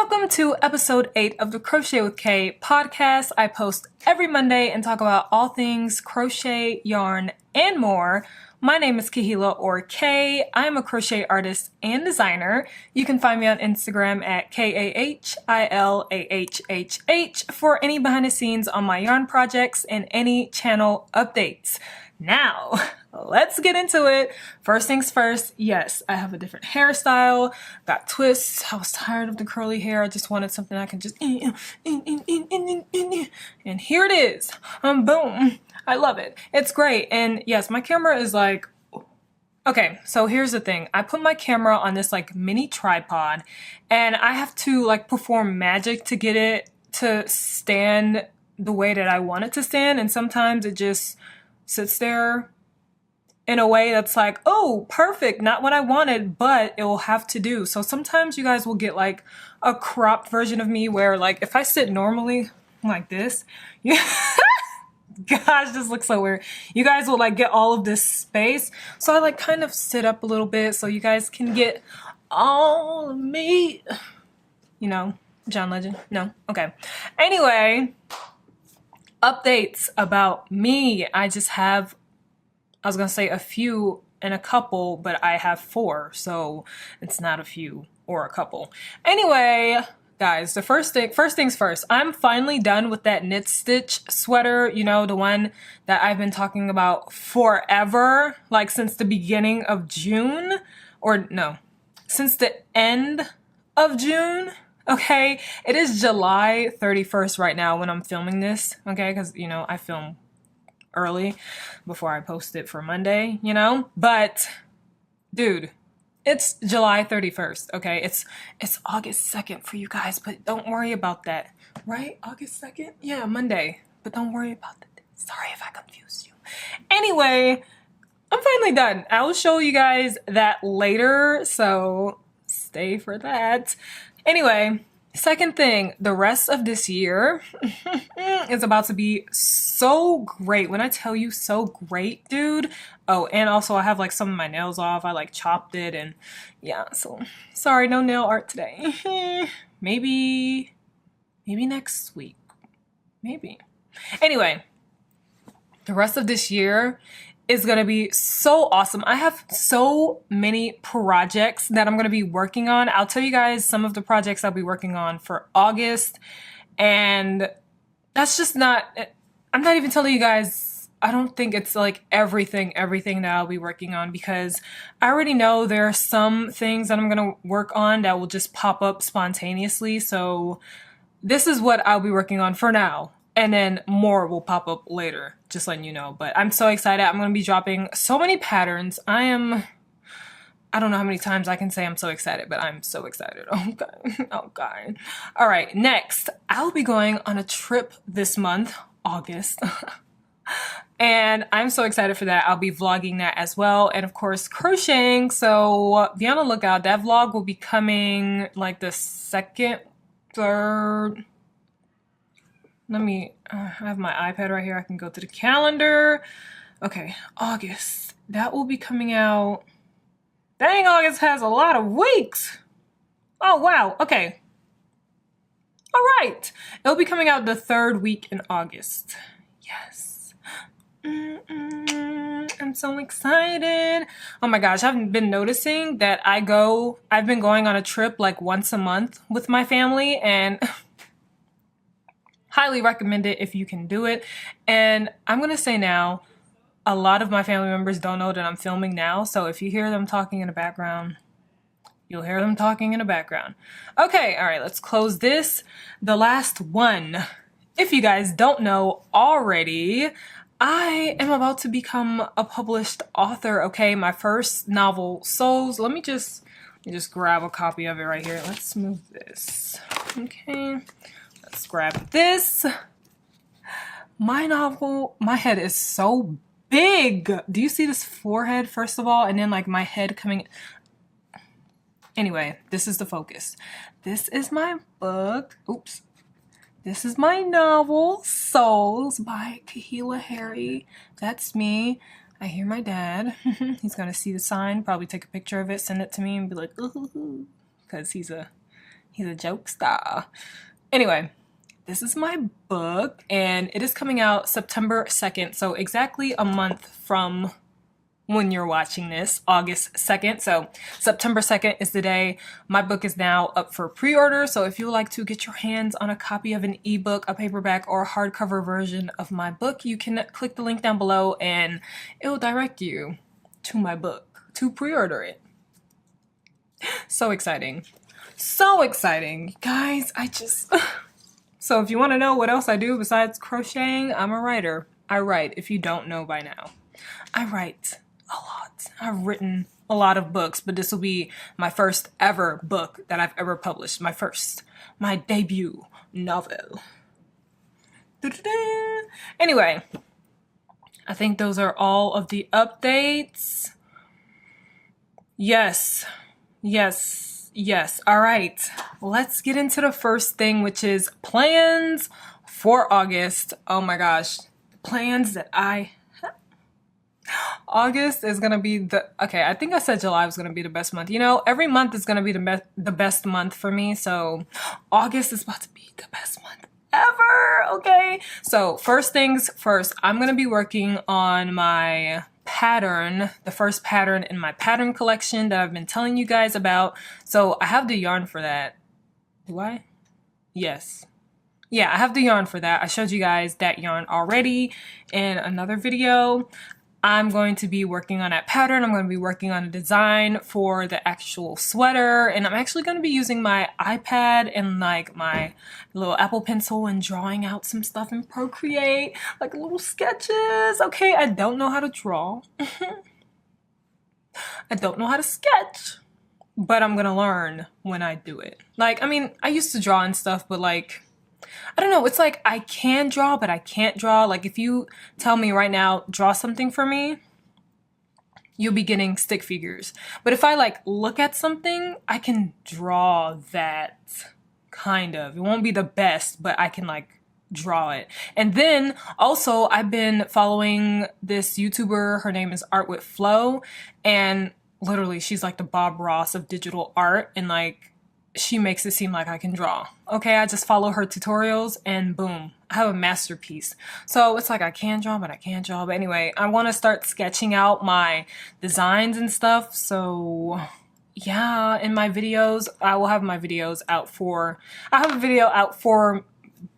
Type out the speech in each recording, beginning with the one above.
Welcome to episode 8 of the Crochet with Kaye podcast. I post every Monday and talk about all things crochet, yarn, and more. My name is Kahila or Kaye. I am a crochet artist and designer. You can find me on Instagram at KAHILAHHH for any behind the scenes on my yarn projects and any channel updates. Now, let's get into it. First things first, yes, I have a different hairstyle, got twists. I was tired of the curly hair. I just wanted something I can just, and here it is. Boom. I love it. It's great. And yes, my camera is like, okay, so here's the thing. I put my camera on this like mini tripod and I have to like perform magic to get it to stand the way that I want it to stand. And sometimes it just sits there in a way that's like, oh, perfect, not what I wanted, but it will have to do. So sometimes you guys will get like a cropped version of me where like if I sit normally like this, yeah, gosh, this looks so weird. You guys will like get all of this space. So I like kind of sit up a little bit so you guys can get all of me. You know, John Legend? No? Okay. Anyway, updates about me. I just have, I was gonna say a few and a couple, but I have 4, so it's not a few or a couple. Anyway, guys, the first things first, I'm finally done with that knit stitch sweater, you know, the one that I've been talking about forever, like since the beginning of June, or no, since the end of June. Okay, it is July 31st right now when I'm filming this, okay, because, you know, I film early before I post it for Monday, you know, but, dude, it's July 31st, okay, it's August 2nd for you guys, but don't worry about that, right? August 2nd? Yeah, Monday, but don't worry about that. Sorry if I confused you. Anyway, I'm finally done. I will show you guys that later, so stay for that. Anyway, second thing, the rest of this year is about to be so great. When I tell you so great, dude. Oh, and also I have like some of my nails off. I like chopped it and yeah, so sorry, no nail art today. Maybe next week. Maybe. Anyway, the rest of this year is gonna be so awesome. I have so many projects that I'm gonna be working on. I'll tell you guys some of the projects I'll be working on for August, and that's just not, I'm not even telling you guys, I don't think it's like everything that I'll be working on, because I already know there are some things that I'm gonna work on that will just pop up spontaneously. So this is what I'll be working on for now. And then more will pop up later, just letting you know. But I'm so excited. I'm going to be dropping so many patterns. I don't know how many times I can say I'm so excited, but I'm so excited. Oh God. Oh God. All right, next, I'll be going on a trip this month, August. And I'm so excited for that. I'll be vlogging that as well. And of course, crocheting. So be on the lookout. That vlog will be coming like the 2nd, 3rd. Let me, I have my iPad right here. I can go to the calendar. Okay, August. That will be coming out. Dang, August has a lot of weeks. Oh, wow. Okay. All right. It'll be coming out the 3rd week in August. Yes. I'm so excited. Oh my gosh, I've been noticing that I've been going on a trip like once a month with my family, and highly recommend it if you can do it. And I'm gonna say now, a lot of my family members don't know that I'm filming now, so if you hear them talking in the background, you'll hear them talking in the background. Okay, all right, let's close this. The last one. If you guys don't know already, I am about to become a published author, okay? My first novel, Souls. Let me just grab a copy of it right here. Let's move this, okay? Let's grab this. My novel, my head is so big. Do you see this forehead, first of all? And then like my head coming. Anyway, this is the focus. This is my book. Oops. This is my novel, Souls by Kahila Harry. That's me. I hear my dad. He's gonna see the sign, probably take a picture of it, send it to me and be like, ooh, because he's a He's a jokester. Anyway, this is my book, and it is coming out September 2nd, so exactly a month from when you're watching this, August 2nd. So September 2nd is the day. My book is now up for pre-order, so if you would like to get your hands on a copy of an ebook, a paperback, or a hardcover version of my book, you can click the link down below and it will direct you to my book to pre-order it. So exciting. So exciting. Guys, So if you want to know what else I do besides crocheting, I'm a writer. I write, if you don't know by now. I write a lot. I've written a lot of books, but this will be my first ever book that I've ever published. My debut novel. Da-da-da. Anyway, I think those are all of the updates. Yes. All right, let's get into the first thing, which is plans for August. Oh my gosh, plans that I have. August is gonna be okay, I think I said July was gonna be the best month. You know, every month is gonna be the best month for me, so August is about to be the best month ever, okay? So first things first, I'm gonna be working on my pattern, the first pattern in my pattern collection that I've been telling you guys about. So I have the yarn for that. Do I? Yes. Yeah, I have the yarn for that. I showed you guys that yarn already in another video. I'm going to be working on that pattern. I'm going to be working on a design for the actual sweater, and I'm actually going to be using my iPad and like my little Apple Pencil and drawing out some stuff in Procreate, like little sketches. Okay, I don't know how to draw. I don't know how to sketch, but I'm gonna learn when I do it. Like, I mean, I used to draw and stuff, but like, I don't know, it's like I can draw, but I can't draw. Like if you tell me right now, draw something for me, you'll be getting stick figures. But if I like look at something, I can draw that kind of. It won't be the best, but I can like draw it. And then also I've been following this YouTuber, her name is Art with Flow, and literally she's like the Bob Ross of digital art, and like she makes it seem like I can draw. Okay, I just follow her tutorials and boom, I have a masterpiece. So it's like I can draw, but I can't draw. But anyway, I want to start sketching out my designs and stuff. So yeah, in my videos, I will have my videos out for, I have a video out for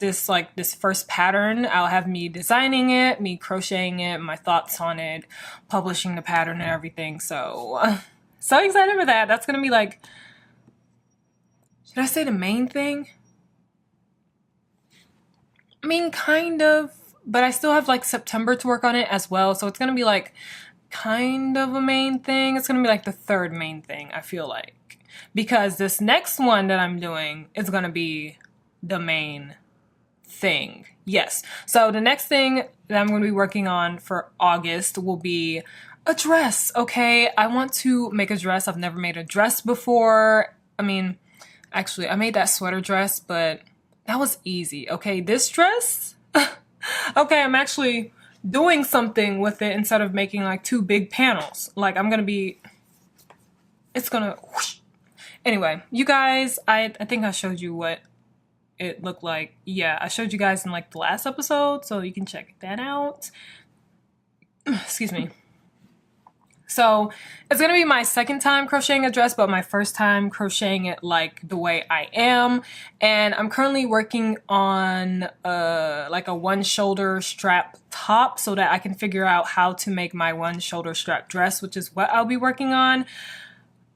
this first pattern. I'll have me designing it, me crocheting it, my thoughts on it, publishing the pattern and everything. So excited for that. That's gonna be like, should I say the main thing? I mean, kind of, but I still have like September to work on it as well. So it's gonna be like kind of a main thing. It's gonna be like the third main thing, I feel like. Because this next one that I'm doing is gonna be the main thing. Yes. So the next thing that I'm gonna be working on for August will be a dress, okay? I want to make a dress. I've never made a dress before. I mean, actually, I made that sweater dress, but that was easy, okay? This dress, okay, I'm actually doing something with it instead of making like two big panels. Like I'm gonna be, it's gonna whoosh. Anyway, you guys, I think I showed you what it looked like. Yeah, I showed you guys in like the last episode, so you can check that out. Excuse me. So it's gonna be my second time crocheting a dress, but my first time crocheting it like the way I am. And I'm currently working on like a one shoulder strap top so that I can figure out how to make my one shoulder strap dress, which is what I'll be working on,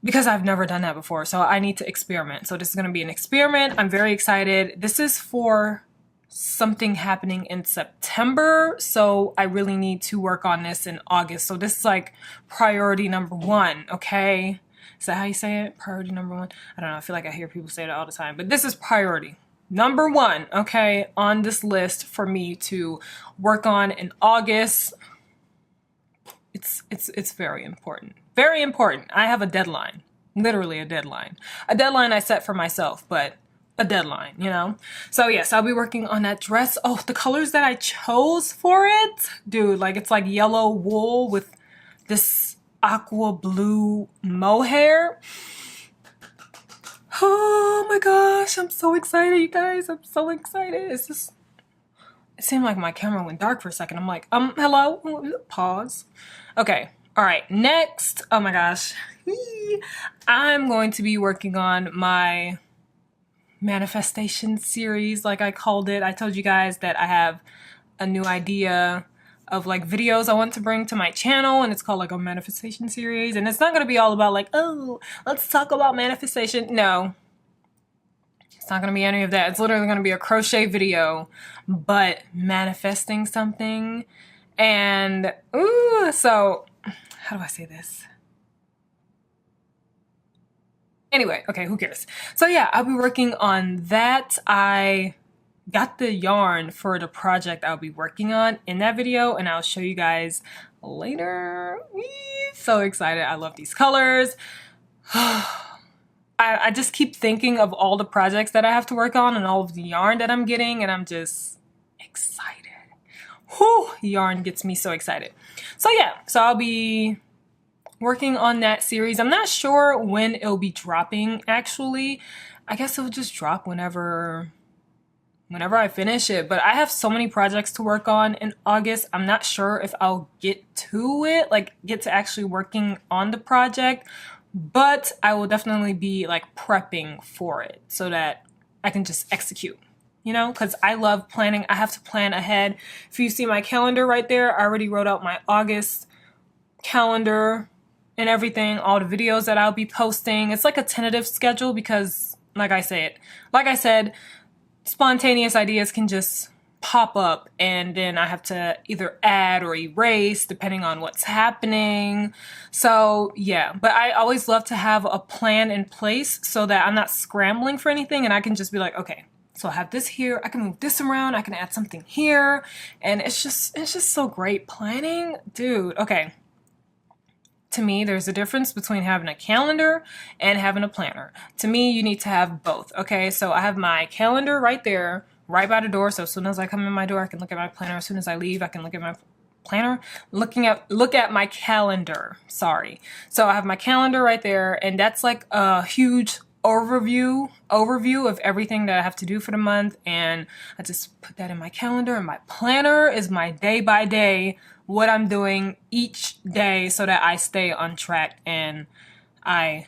because I've never done that before. So I need to experiment. So this is gonna be an experiment. I'm very excited. This is for something happening in September, so I really need to work on this in August. So this is like priority number one, okay? Is that how you say it? Priority number one? I don't know, I feel like I hear people say that all the time, but this is priority number one, okay, on this list for me to work on in August. It's very important. Very important. I have a deadline, literally a deadline. A deadline I set for myself, but a deadline, you know? So yes, I'll be working on that dress. Oh, the colors that I chose for it, dude, like it's like yellow wool with this aqua blue mohair. Oh my gosh, I'm so excited, you guys. I'm so excited. It's just, it seemed like my camera went dark for a second. I'm like, hello? Pause. Okay. All right. Next. Oh my gosh. I'm going to be working on my manifestation series, like I called it. I told you guys that I have a new idea of like videos I want to bring to my channel, and it's called like a manifestation series. And it's not going to be all about like, oh, let's talk about manifestation. No, it's not going to be any of that. It's literally going to be a crochet video, but manifesting something. And ooh, so how do I say this? Anyway, okay, who cares? So yeah, I'll be working on that. I got the yarn for the project I'll be working on in that video, and I'll show you guys later. So excited. I love these colors. I just keep thinking of all the projects that I have to work on and all of the yarn that I'm getting, and I'm just excited. Whew, yarn gets me so excited. So yeah, so I'll be working on that series. I'm not sure when it'll be dropping, actually. I guess it'll just drop whenever I finish it. But I have so many projects to work on in August. I'm not sure if I'll get to it, like get to actually working on the project. But I will definitely be like prepping for it so that I can just execute, you know, because I love planning. I have to plan ahead. If you see my calendar right there, I already wrote out my August calendar and everything, all the videos that I'll be posting. It's like a tentative schedule because, like I said, spontaneous ideas can just pop up, and then I have to either add or erase depending on what's happening. So yeah, but I always love to have a plan in place so that I'm not scrambling for anything, and I can just be like, okay, so I have this here, I can move this around, I can add something here, and it's just so great planning, dude. Okay. To me, there's a difference between having a calendar and having a planner. To me, you need to have both, okay? So I have my calendar right there, right by the door. So as soon as I come in my door, I can look at my planner. As soon as I leave, I can look at my planner. Look at my calendar, sorry. So I have my calendar right there, and that's like a huge overview of everything that I have to do for the month. And I just put that in my calendar, and my planner is my day by day, what I'm doing each day so that I stay on track and stay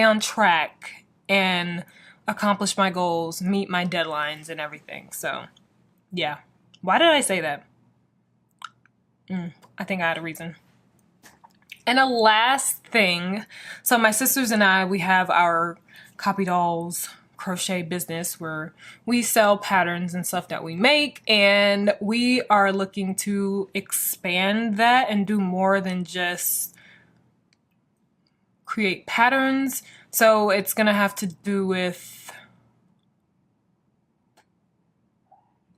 on track and accomplish my goals, meet my deadlines and everything. So yeah, why did I say that? I think I had a reason. And a last thing, so my sisters and I, we have our Copy Dolls crochet business where we sell patterns and stuff that we make, and we are looking to expand that and do more than just create patterns. So it's gonna have to do with,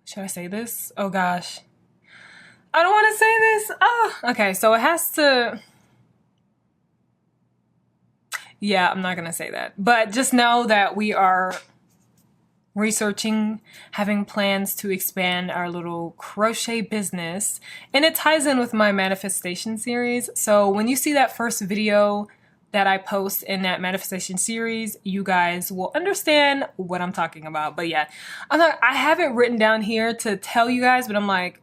should I say this? Oh gosh, I don't want to say this. Okay, so it has to, yeah, I'm not gonna say that, but just know that we are researching, having plans to expand our little crochet business, and it ties in with my manifestation series. So when you see that first video that I post in that manifestation series, you guys will understand what I'm talking about. But yeah, I have it written down here to tell you guys, but I'm like,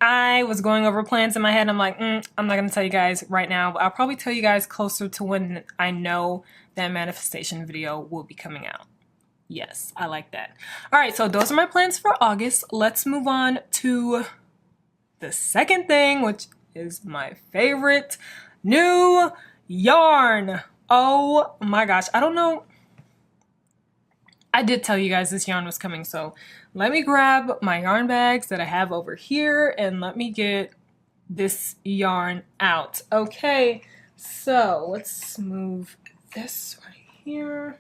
I was going over plans in my head. I'm like, I'm not gonna tell you guys right now, but I'll probably tell you guys closer to when I know that manifestation video will be coming out. Yes, I like that. All right, so those are my plans for August. Let's move on to the second thing, which is my favorite, new yarn. Oh my gosh, I don't know. I did tell you guys this yarn was coming, so let me grab my yarn bags that I have over here and let me get this yarn out. Okay, so let's move this right here.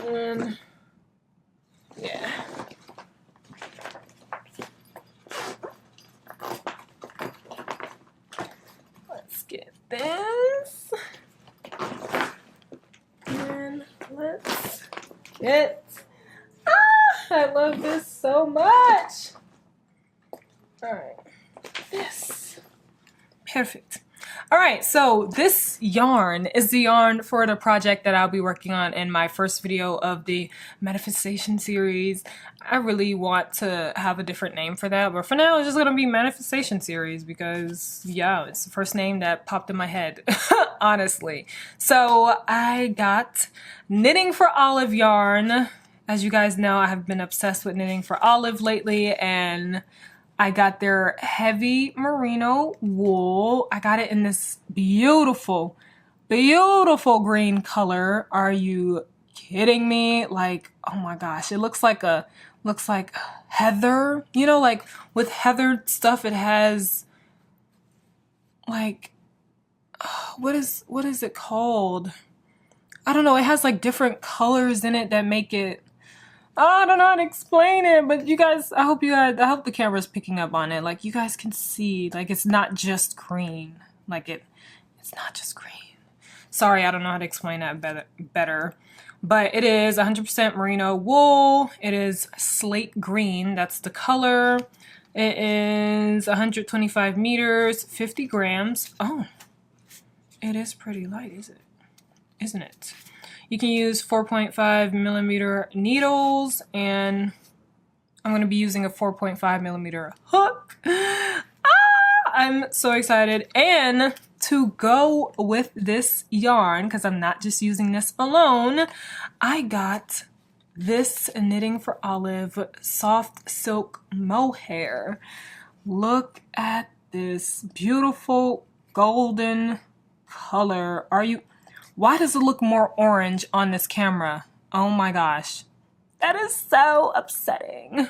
And yeah. Let's get this. And let's get, I love this so much. All right, this. Perfect. All right, so this yarn is the yarn for the project that I'll be working on in my first video of the manifestation series. I really want to have a different name for that, but for now it's just gonna be manifestation series because yeah, it's the first name that popped in my head, honestly. So I got Knitting for Olive yarn. As you guys know, I have been obsessed with Knitting for Olive lately, and I got their heavy merino wool. I got it in this beautiful, beautiful green color. Are you kidding me? Like, oh my gosh, it looks like heather. You know, like with heathered stuff, it has like, what is it called? I don't know. It has like different colors in it that make it, I don't know how to explain it, but you guys, I hope the camera's picking up on it. Like you guys can see, like it's not just green. Like it's not just green. Sorry, I don't know how to explain that better. But it is 100% merino wool. It is slate green. That's the color. It is 125 meters, 50 grams. Oh, it is pretty light, isn't it? You can use 4.5 millimeter needles, and I'm going to be using a 4.5 millimeter hook. I'm so excited. And to go with this yarn, because I'm not just using this alone, I got this Knitting for Olive soft silk mohair. Look at this beautiful golden color. Why does it look more orange on this camera? Oh my gosh. That is so upsetting.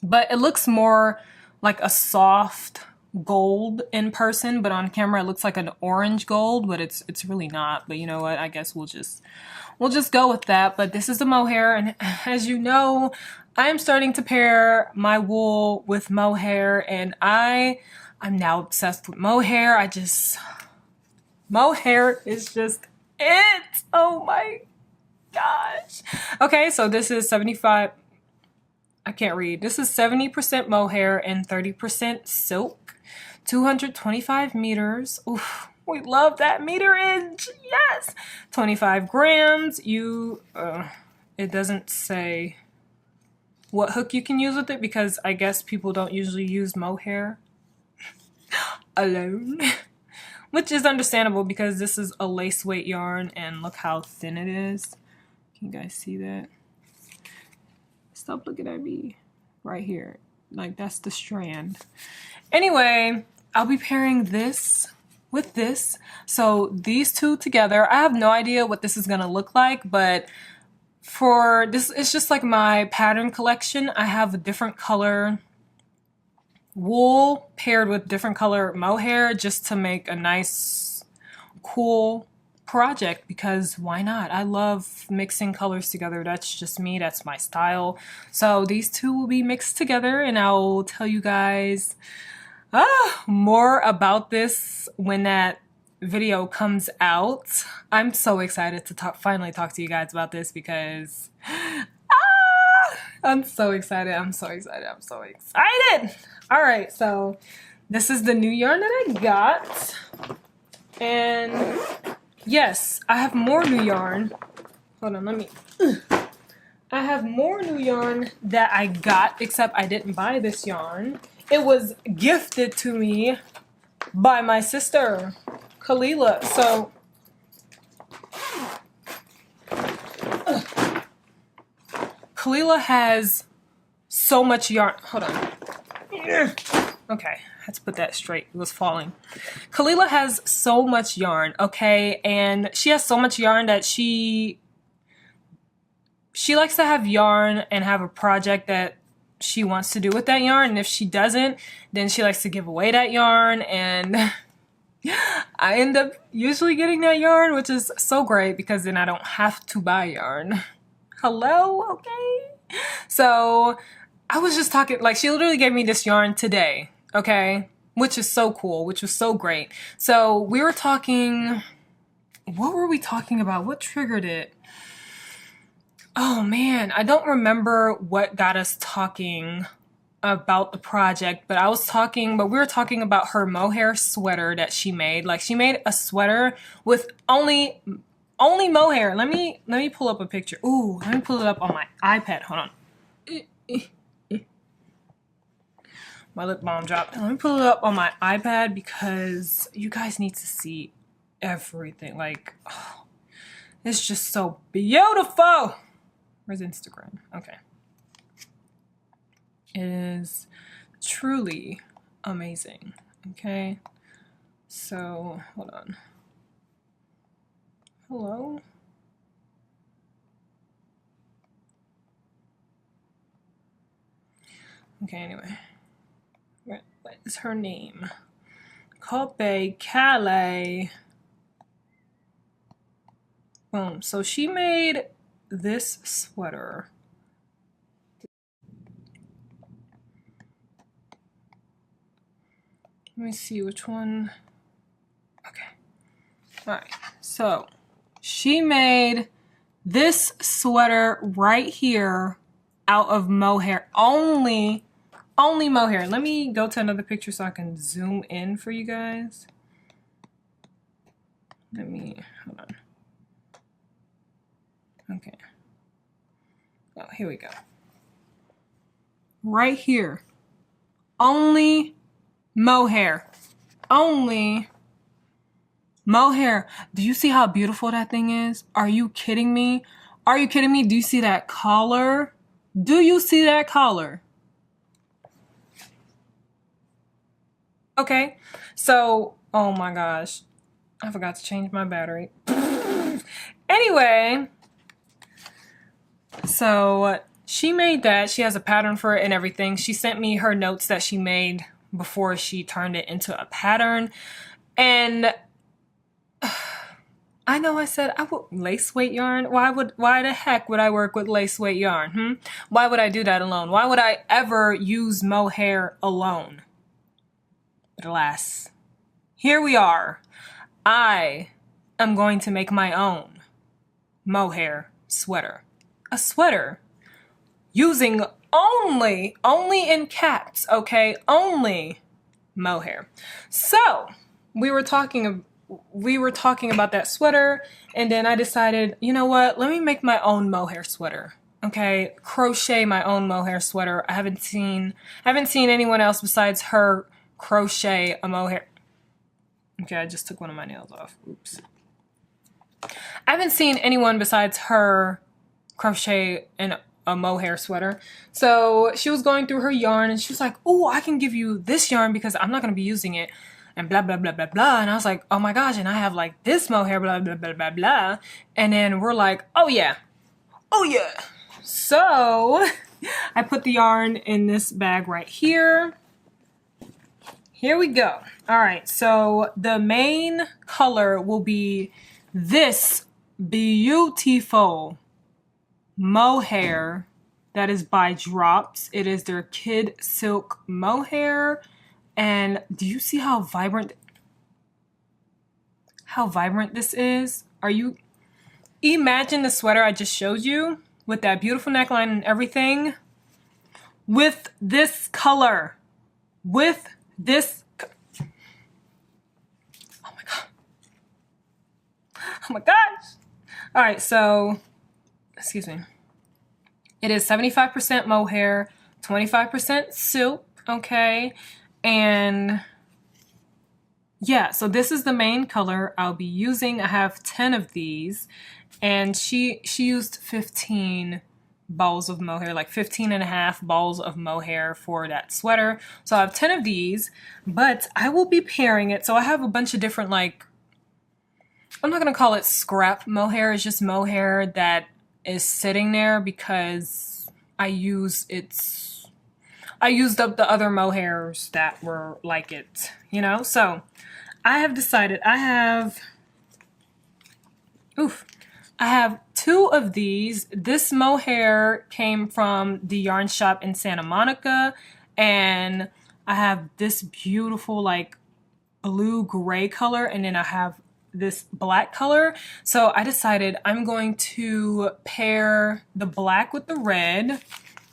But it looks more like a soft gold in person, but on camera it looks like an orange gold, but it's really not. But you know what? I guess we'll just go with that. But this is the mohair, and as you know, I am starting to pair my wool with mohair, and I'm now obsessed with mohair. Mohair is just it. Oh my gosh. Okay, so this is 75. I can't read. This is 70% mohair and 30% silk. 225 meters. Oof, we love that meterage. Yes. 25 grams. It doesn't say what hook you can use with it because I guess people don't usually use mohair alone. Which is understandable because this is a lace weight yarn and look how thin it is. Can you guys see that? Stop looking at me right here. Like that's the strand. Anyway, I'll be pairing this with this. So these two together, I have no idea what this is gonna look like, but for this, it's just like my pattern collection. I have a different color wool paired with different color mohair just to make a nice cool project because why not? I love mixing colors together. That's just me. That's my style. So these two will be mixed together and I'll tell you guys more about this when that video comes out. I'm so excited to finally talk to you guys about this because I'm so excited. I'm so excited. I'm so excited. All right, so this is the new yarn that I got. And yes, I have more new yarn. Hold on, I have more new yarn that I got, except I didn't buy this yarn. It was gifted to me by my sister, Kalila. So Kalila has so much yarn. Hold on. Okay, I had to put that straight. It was falling. Kalila has so much yarn, okay? And she has so much yarn that she likes to have yarn and have a project that she wants to do with that yarn. And if she doesn't, then she likes to give away that yarn. And I end up usually getting that yarn, which is so great because then I don't have to buy yarn. Hello? Okay. So I was just talking, like she literally gave me this yarn today, okay? Which is so cool, which was so great. So we were talking, what were we talking about? What triggered it? Oh man, I don't remember what got us talking about the project, but we were talking about her mohair sweater that she made. Like, she made a sweater with only mohair. Let me pull up a picture. Ooh, let me pull it up on my iPad. Hold on. My lip balm dropped. Let me pull it up on my iPad because you guys need to see everything. Like, oh, it's just so beautiful. Where's Instagram? Okay. It is truly amazing. Okay. So, hold on. Hello? Okay, anyway. What is her name? Kaye. Boom. So she made this sweater. Let me see which one. Okay. All right. So she made this sweater right here out of mohair. Only mohair. Let me go to another picture so I can zoom in for you guys. Hold on. Okay. Oh, here we go. Right here. Only mohair. Only mohair. Do you see how beautiful that thing is? Are you kidding me? Are you kidding me? Do you see that collar? Do you see that collar? Okay, so, oh my gosh, I forgot to change my battery. Anyway, so she made that. She has a pattern for it and everything. She sent me her notes that she made before she turned it into a pattern. And I know I said I would lace weight yarn. Why the heck would I work with lace weight yarn? Why would I do that alone? Why would I ever use mohair alone? But alas, here we are. I am going to make my own mohair sweater. A sweater using only in caps, okay? Only mohair. So we were talking about that sweater, and then I decided, you know what? Let me make my own mohair sweater. Okay, crochet my own mohair sweater. I haven't seen anyone else besides her crochet a mohair. Okay, I just took one of my nails off. Oops. I haven't seen anyone besides her crochet a mohair sweater. So she was going through her yarn and she was like, oh, I can give you this yarn because I'm not going to be using it and blah, blah, blah, blah, blah. And I was like, oh my gosh. And I have like this mohair, blah, blah, blah, blah, blah. And then we're like, oh yeah. Oh yeah. So I put the yarn in this bag right here. Here we go. All right, so the main color will be this beautiful mohair that is by Drops. It is their Kid Silk mohair. And do you see how vibrant this is? Imagine the sweater I just showed you with that beautiful neckline and everything with this color. With this, oh my god, oh my gosh. All right, so, excuse me. It is 75% mohair, 25% silk, okay? And yeah, so this is the main color I'll be using. I have 10 of these, and she used 15 balls of mohair, like 15 and a half balls of mohair for that sweater. So I have 10 of these, but I will be pairing it. So I have a bunch of different, like, I'm not going to call it scrap mohair. It's just mohair that is sitting there because I used up the other mohairs that were like it, you know? So I have decided I have 2 of these. This mohair came from the yarn shop in Santa Monica, and I have this beautiful like blue gray color, and then I have this black color. So I decided I'm going to pair the black with the red.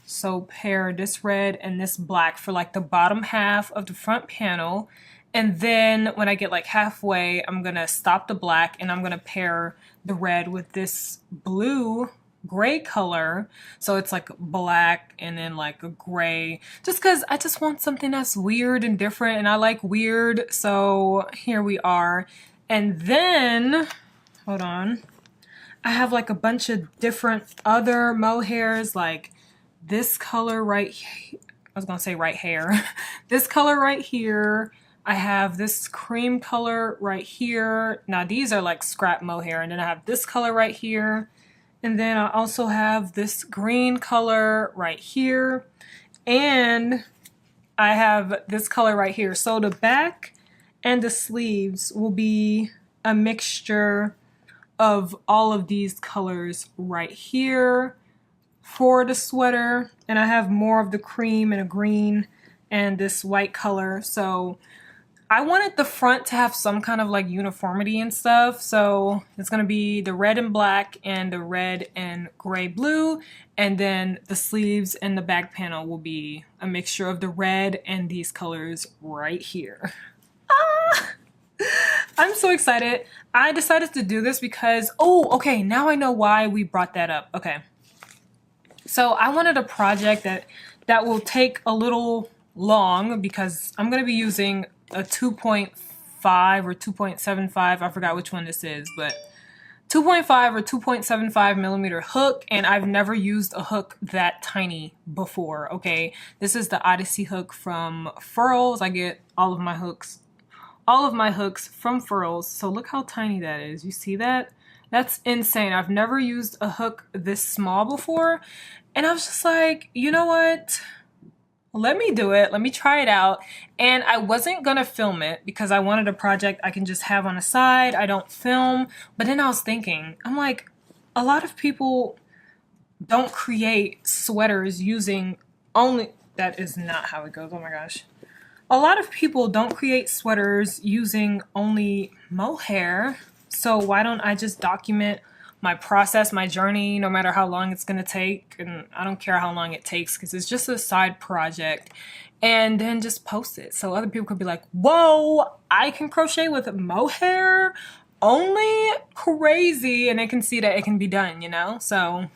So pair this red and this black for like the bottom half of the front panel. And then when I get like halfway, I'm gonna stop the black and I'm gonna pair the red with this blue gray color. So it's like black and then like a gray, just because I just want something that's weird and different, and I like weird. So here we are. And then, hold on, I have like a bunch of different other mohairs, like this color right here. I was gonna say right here. This color right here. I have this cream color right here. Now these are like scrap mohair. And then I have this color right here. And then I also have this green color right here. And I have this color right here. So the back and the sleeves will be a mixture of all of these colors right here for the sweater. And I have more of the cream and a green and this white color. So I wanted the front to have some kind of like uniformity and stuff. So it's going to be the red and black and the red and gray blue. And then the sleeves and the back panel will be a mixture of the red and these colors right here. Ah! I'm so excited. I decided to do this because, oh, okay, now I know why we brought that up. Okay. So I wanted a project that will take a little long because I'm going to be using a 2.5 or 2.75, I forgot which one this is, but 2.5 or 2.75 millimeter hook, and I've never used a hook that tiny before. Okay, this is the Odyssey hook from Furls. I get all of my hooks from Furls. So look how tiny that is. You see that? That's insane. I've never used a hook this small before, and I was just like, you know what? Let me do it. Let me try it out. And I wasn't going to film it because I wanted a project I can just have on the side. I don't film. But then I was thinking, I'm like, a lot of people don't create sweaters using only... That is not how it goes. Oh my gosh. A lot of people don't create sweaters using only mohair. So why don't I just document my process, my journey, no matter how long it's going to take. And I don't care how long it takes because it's just a side project. And then just post it so other people could be like, whoa, I can crochet with mohair only? Crazy. And they can see that it can be done, you know? So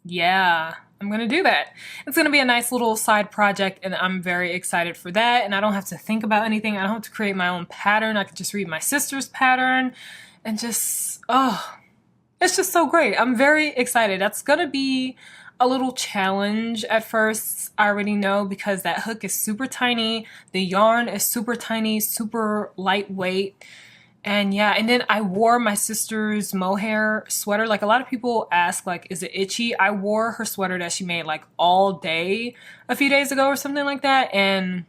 yeah, I'm going to do that. It's going to be a nice little side project, and I'm very excited for that. And I don't have to think about anything. I don't have to create my own pattern. I can just read my sister's pattern and just, oh, it's just so great. I'm very excited. That's going to be a little challenge at first, I already know, because that hook is super tiny. The yarn is super tiny, super lightweight. And yeah, and then I wore my sister's mohair sweater. Like, a lot of people ask, like, is it itchy? I wore her sweater that she made like all day a few days ago or something like that. And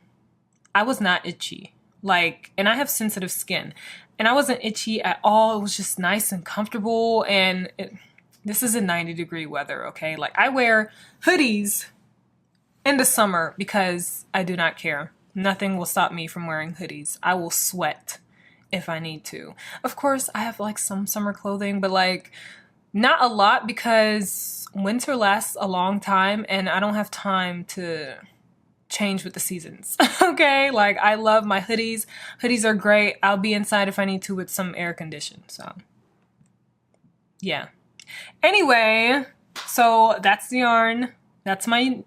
I was not itchy. Like, and I have sensitive skin. And I wasn't itchy at all. It was just nice and comfortable. And this is a 90-degree weather, okay? Like, I wear hoodies in the summer because I do not care. Nothing will stop me from wearing hoodies. I will sweat if I need to. Of course, I have like some summer clothing, but like not a lot because winter lasts a long time and I don't have time to change with the seasons. Okay, like, I love my hoodies. Hoodies are great. I'll be inside if I need to with some air condition. So yeah. Anyway, so that's the yarn. That's my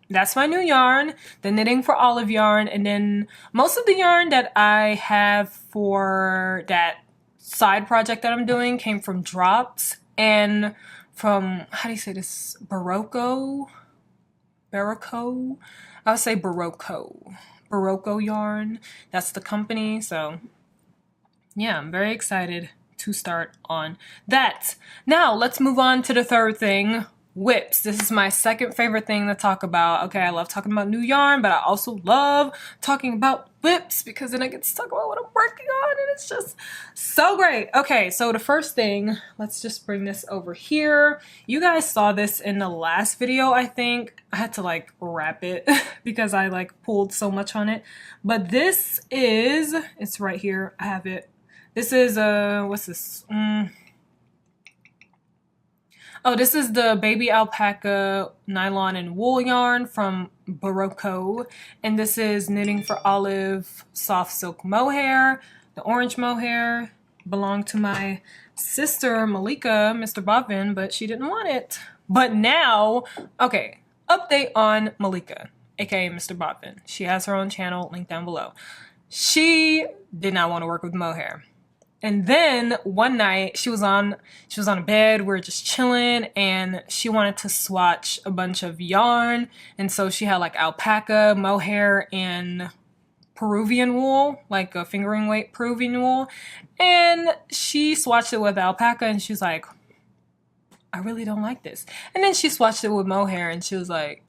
new yarn, the Knitting for Olive yarn. And then most of the yarn that I have for that side project that I'm doing came from drops and from, how do you say this? Barocco? I would say Barocco yarn. That's the company. So yeah, I'm very excited to start on that. Now let's move on to the third thing. Whips. This is my second favorite thing to talk about. Okay, I love talking about new yarn, but I also love talking about whips because then I get to talk about what I'm working on, and it's just so great. Okay, so the first thing, let's just bring this over here. You guys saw this in the last video, I think. I had to like wrap it because I like pulled so much on it. But this is, it's right here. I have it. This is, what's this? Oh, this is the baby alpaca nylon and wool yarn from Barocco. And this is Knitting for Olive soft silk mohair. The orange mohair belonged to my sister Malika, Mr. Bobbin, but she didn't want it. But now, okay, update on Malika, aka Mr. Bobbin. She has her own channel, link down below. She did not want to work with mohair. And then one night she was on a bed, we were just chilling, and she wanted to swatch a bunch of yarn. And so she had like alpaca, mohair, and Peruvian wool, like a fingering weight Peruvian wool. And she swatched it with alpaca and she's like, I really don't like this. And then she swatched it with mohair and she was like,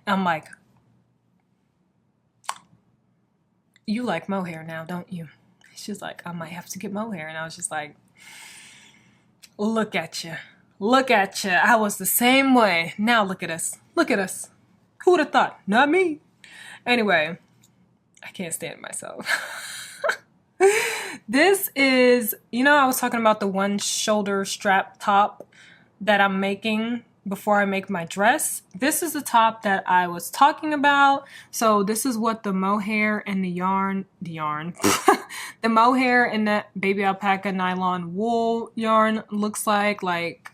I'm like, you like mohair now, don't you? She's like, I might have to get mohair. And I was just like, look at you. Look at you. I was the same way. Now look at us. Look at us. Who would have thought? Not me. Anyway, I can't stand myself. This is, you know, I was talking about the one shoulder strap top that I'm making before I make my dress. This is the top that I was talking about. So this is what the mohair and the mohair and that baby alpaca nylon wool yarn looks like. Like,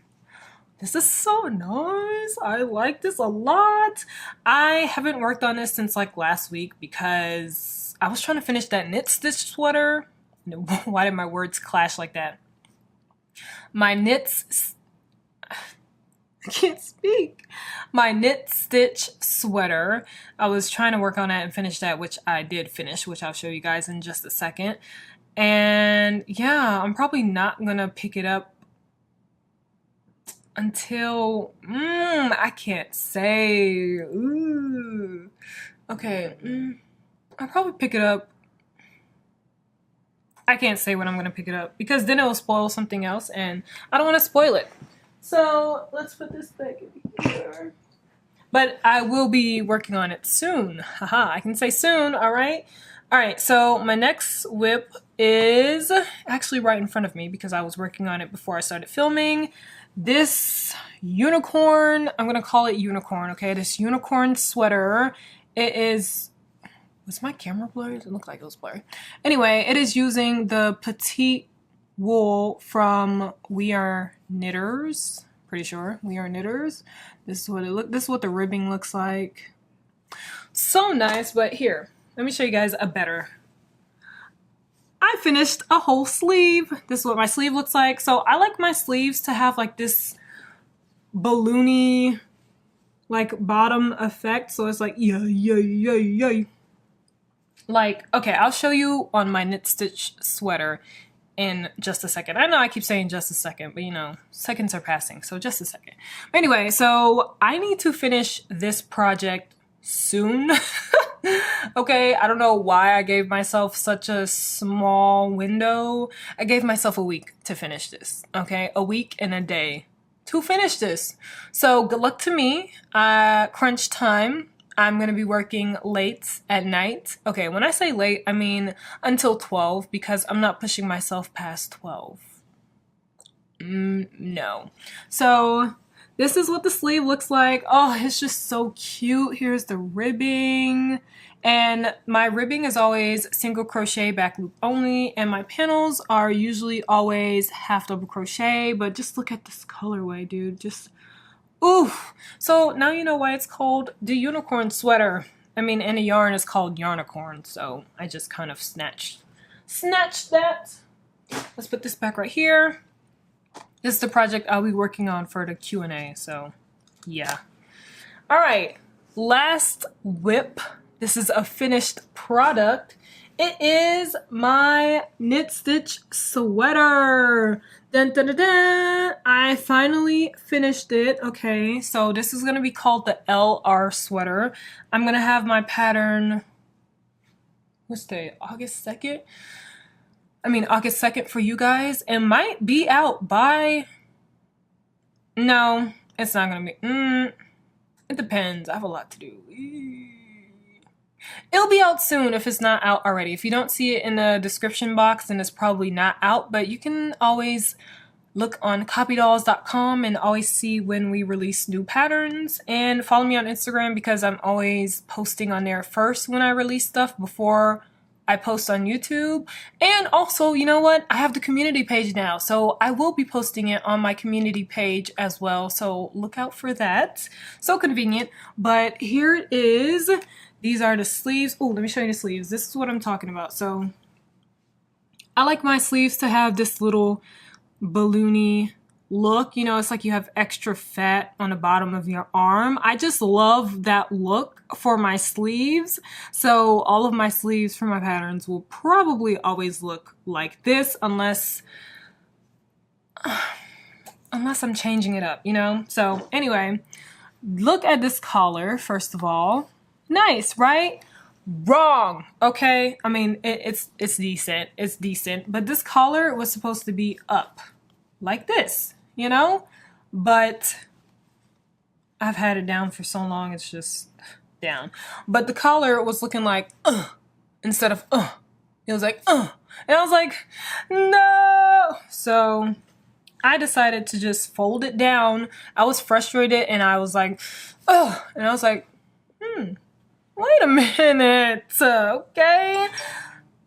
this is so nice. I like this a lot. I haven't worked on this since like last week because I was trying to finish that knit stitch sweater. Why did my words clash like that? My I can't speak. My knit stitch sweater. I was trying to work on that and finish that, which I did finish, which I'll show you guys in just a second. And yeah, I'm probably not gonna pick it up until I can't say. Ooh. Okay. I'll probably pick it up. I can't say when I'm gonna pick it up because then it'll spoil something else and I don't want to spoil it. So let's put this back in here. But I will be working on it soon. Haha, I can say soon, all right? All right, so my next whip is actually right in front of me because I was working on it before I started filming. This unicorn, I'm gonna call it unicorn, okay? This unicorn sweater, it is, was my camera blurry? It looked like it was blurry. Anyway, it is using the petite wool from We Are Knitters. Pretty sure We Are Knitters. This is what the ribbing looks like. So nice, but here, let me show you guys a better. I finished a whole sleeve. This is what my sleeve looks like. So I like my sleeves to have like this balloony like bottom effect. So it's like yay. Like, okay, I'll show you on my knit stitch sweater in just a second. I know I keep saying just a second, but you know, seconds are passing, so just a second. Anyway, so I need to finish this project soon. Okay, I don't know why I gave myself such a small window. I gave myself a week to finish this, okay? A week and a day to finish this. So good luck to me. Crunch time. I'm going to be working late at night. Okay, when I say late, I mean until 12 because I'm not pushing myself past 12. No. So this is what the sleeve looks like. Oh, it's just so cute. Here's the ribbing. And my ribbing is always single crochet back loop only. And my panels are usually always half double crochet. But just look at this colorway, dude. Just... oof. So now you know why it's called the unicorn sweater. I mean, and the yarn is called yarnicorn, so I just kind of snatched that. Let's put this back right here. This is the project I'll be working on for the Q&A, so yeah. All right, last whip. This is a finished product. It is my knit stitch sweater. Dun, dun, dun, dun. I finally finished it. Okay, so this is gonna be called the LR sweater. I'm gonna have my pattern, what's day? August 2nd? I mean August 2nd for you guys. It might be out by, no, it's not gonna be, it depends. I have a lot to do. It'll be out soon if it's not out already. If you don't see it in the description box, then it's probably not out, but you can always look on copydolls.com and always see when we release new patterns, and follow me on Instagram because I'm always posting on there first when I release stuff before I post on YouTube. And also, you know what? I have the community page now, so I will be posting it on my community page as well. So look out for that. So convenient. But here it is. These are the sleeves. Oh, let me show you the sleeves. This is what I'm talking about. So I like my sleeves to have this little balloony look. You know, it's like you have extra fat on the bottom of your arm. I just love that look for my sleeves. So all of my sleeves for my patterns will probably always look like this unless I'm changing it up, you know? So anyway, look at this collar first of all. Nice, right? Wrong. Okay, I mean it's decent. It's decent, but this collar was supposed to be up like this, you know? But I've had it down for so long, it's just down. But the collar was looking like instead of it was like and I was like, no. So I decided to just fold it down. I was frustrated and I was like, and I was like, wait a minute, okay.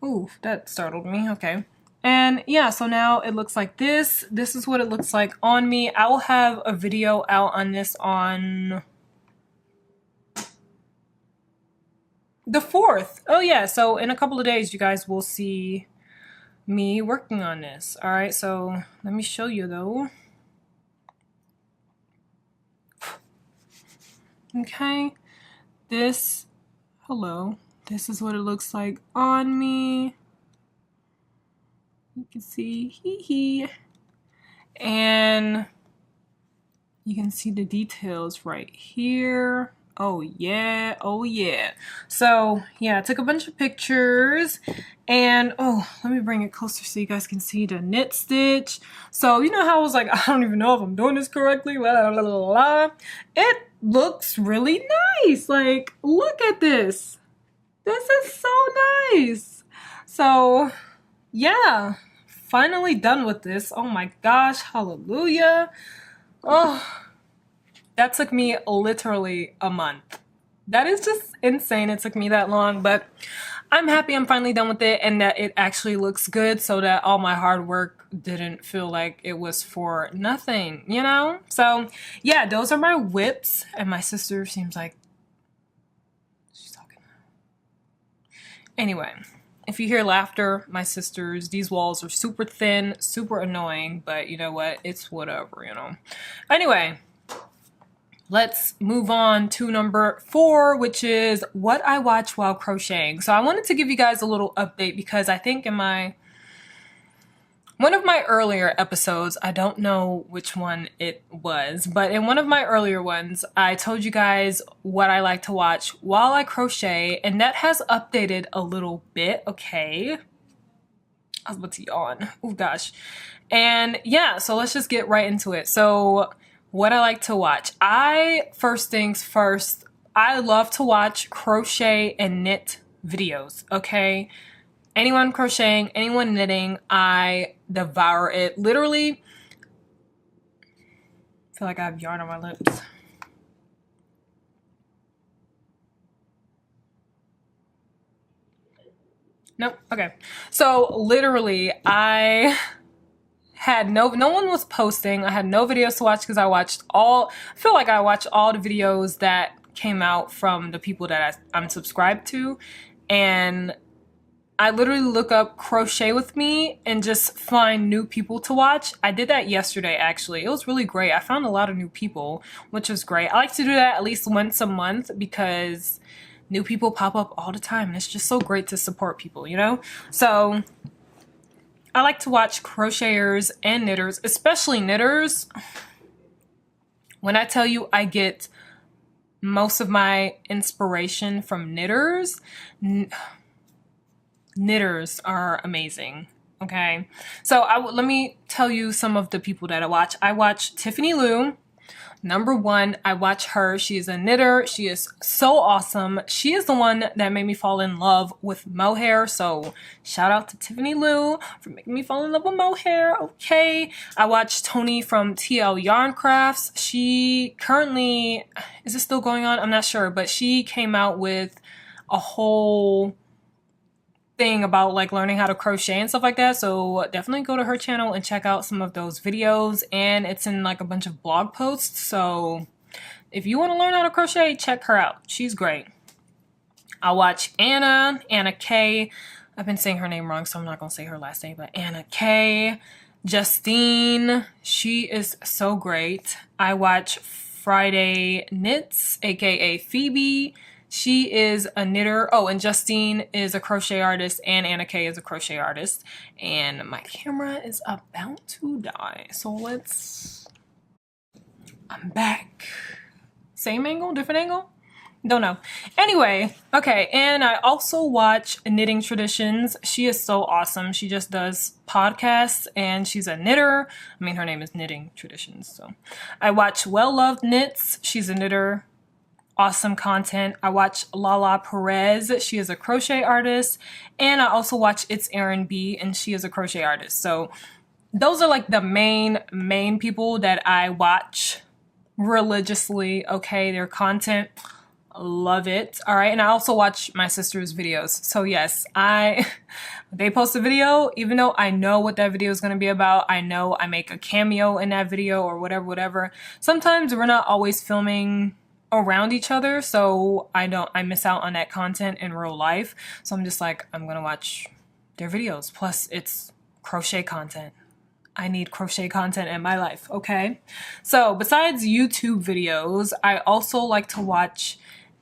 Ooh, that startled me, okay. And yeah, so now it looks like this. This is what it looks like on me. I will have a video out on this on the 4th. Oh yeah, so in a couple of days you guys will see me working on this. All right, so let me show you though. Okay, this, hello, this is what it looks like on me. You can see hee. And you can see the details right here. Oh yeah, oh yeah. So yeah, I took a bunch of pictures and oh, let me bring it closer so you guys can see the knit stitch. So you know how I was like, I don't even know if I'm doing this correctly, blah, blah, blah, blah. It looks really nice. Like, look at this. This is so nice. So yeah, finally done with this. Oh my gosh, hallelujah. Oh, that took me literally a month. That is just insane it took me that long, but I'm happy I'm finally done with it and that it actually looks good so that all my hard work didn't feel like it was for nothing, you know? So yeah, those are my whips, and my sister seems like she's talking. Anyway, if you hear laughter, my sisters, these walls are super thin, super annoying, but you know what? It's whatever, you know? Anyway, let's move on to number 4, which is what I watch while crocheting. So I wanted to give you guys a little update because I think in one of my earlier episodes, I don't know which one it was, but in one of my earlier ones, I told you guys what I like to watch while I crochet, and that has updated a little bit, okay? I was about to yawn. Oh gosh. And yeah, so let's just get right into it. So what I like to watch. First things first, I love to watch crochet and knit videos, okay? Anyone crocheting, anyone knitting, I devour it. Literally, I feel like I have yarn on my lips. Nope, okay. So literally, I had no one was posting. I had no videos to watch because I feel like I watched all the videos that came out from the people that I'm subscribed to, and I literally look up Crochet With Me and just find new people to watch. I did that yesterday, actually. It was really great. I found a lot of new people, which was great. I like to do that at least once a month because new people pop up all the time, and it's just so great to support people, you know? So I like to watch crocheters and knitters, especially knitters. When I tell you I get most of my inspiration from knitters, knitters are amazing, okay? So let me tell you some of the people that I watch. I watch Tiffany Lou. Number one, I watch her. She is a knitter. She is so awesome. She is the one that made me fall in love with mohair. So shout out to Tiffany Lou for making me fall in love with mohair. Okay. I watch Tony from TL Yarn Crafts. She currently, is it still going on? I'm not sure, but she came out with a whole thing about like learning how to crochet and stuff like that, so definitely go to her channel and check out some of those videos, and it's in like a bunch of blog posts, so if you want to learn how to crochet, check her out. She's great. I watch Anna Kaye. I've been saying her name wrong, so I'm not gonna say her last name, but Anna Kaye. Justine, she is so great. I watch Friday Knits, aka Phoebe. She is a knitter. Oh, and Justine is a crochet artist, and Anna Kaye is a crochet artist. And my camera is about to die, so I'm back. Same angle, different angle? Don't know. Anyway, okay, and I also watch Knitting Traditions. She is so awesome. She just does podcasts, and she's a knitter. I mean, her name is Knitting Traditions, so. I watch Well Loved Knits. She's a knitter. Awesome content. I watch Lala Perez. She is a crochet artist. And I also watch It's Erin B, and she is a crochet artist. So those are like the main people that I watch religiously. Okay, their content, love it. All right, and I also watch my sister's videos. So yes, they post a video, even though I know what that video is going to be about. I know I make a cameo in that video or whatever. Sometimes we're not always filming around each other, so I miss out on that content in real life. So I'm just like, I'm gonna watch their videos. Plus it's crochet content. I need crochet content in my life, okay? So besides YouTube videos, I also like to watch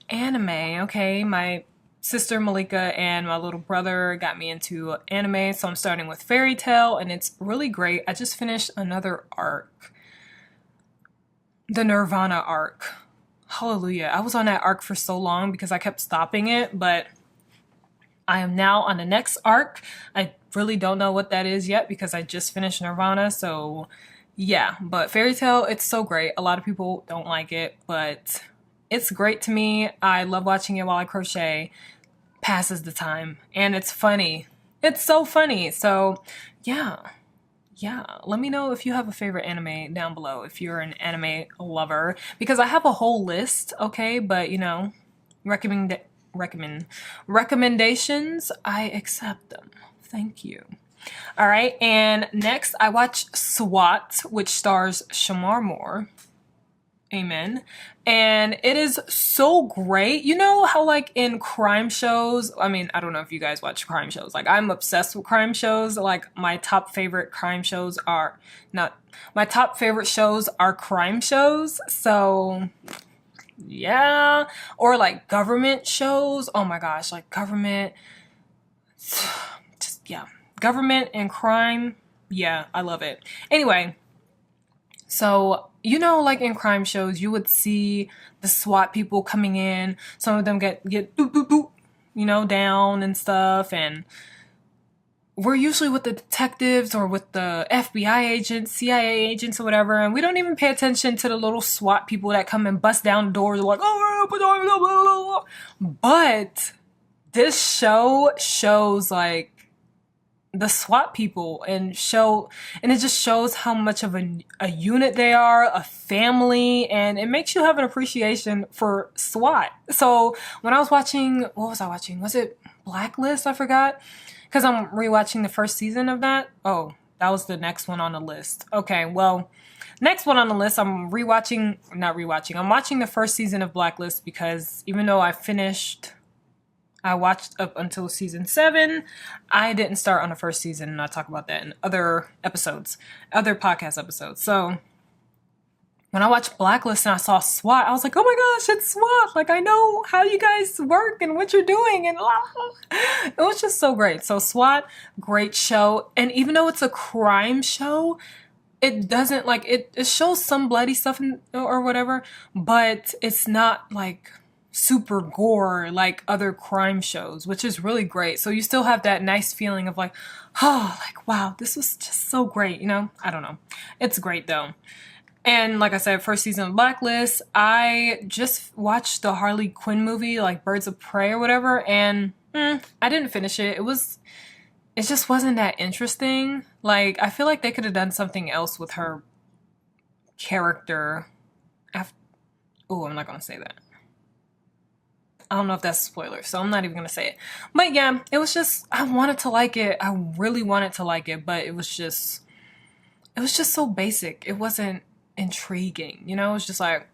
anime, okay? My sister Malika and my little brother got me into anime, so I'm starting with Fairy Tail, and it's really great. I just finished another arc, the Nirvana arc. Hallelujah. I was on that arc for so long because I kept stopping it, but I am now on the next arc. I really don't know what that is yet because I just finished Nirvana, so yeah. But Fairy Tail, it's so great. A lot of people don't like it, but it's great to me. I love watching it while I crochet. Passes the time, and it's funny. It's so funny. So yeah, let me know if you have a favorite anime down below, if you're an anime lover, because I have a whole list, okay? But, you know, recommendations, I accept them. Thank you. All right, and next I watch SWAT, which stars Shamar Moore. Amen. And it is so great. You know how like in crime shows, I mean, I don't know if you guys watch crime shows. Like I'm obsessed with crime shows. Like my top favorite crime shows are crime shows. So yeah. Or like government shows. Oh my gosh, like government. Just yeah. Government and crime. Yeah, I love it. Anyway, so you know, like in crime shows, you would see the SWAT people coming in. Some of them get boop, boop, boop, you know, down and stuff. And we're usually with the detectives or with the FBI agents, CIA agents or whatever. And we don't even pay attention to the little SWAT people that come and bust down doors like, oh, blah, blah, blah. But this show shows like the SWAT people and it just shows how much of a unit they are, a family, and it makes you have an appreciation for SWAT. So when I was watching, what was I watching? Was it Blacklist? I forgot, because I'm rewatching the first season of that. Oh, that was the next one on the list. Okay, well, next one on the list, I'm watching the first season of Blacklist because even though I watched up until season 7. I didn't start on the first season, and I'll talk about that in other podcast episodes. So when I watched Blacklist and I saw SWAT, I was like, oh my gosh, it's SWAT. Like, I know how you guys work and what you're doing. And it was just so great. So SWAT, great show. And even though it's a crime show, it doesn't like, it shows some bloody stuff or whatever, but it's not like super gore like other crime shows, which is really great. So you still have that nice feeling of like, oh, like, wow, this was just so great, you know? I don't know. It's great though. And like I said, first season of Blacklist. I just watched the Harley Quinn movie, like Birds of Prey or whatever, and I didn't finish it. It just wasn't that interesting. Like, I feel like they could have done something else with her character. Oh, I'm not gonna say that. I don't know if that's a spoiler, so I'm not even gonna say it. But yeah, it was just, I wanted to like it. I really wanted to like it, but it was just so basic. It wasn't intriguing, you know? It was just like,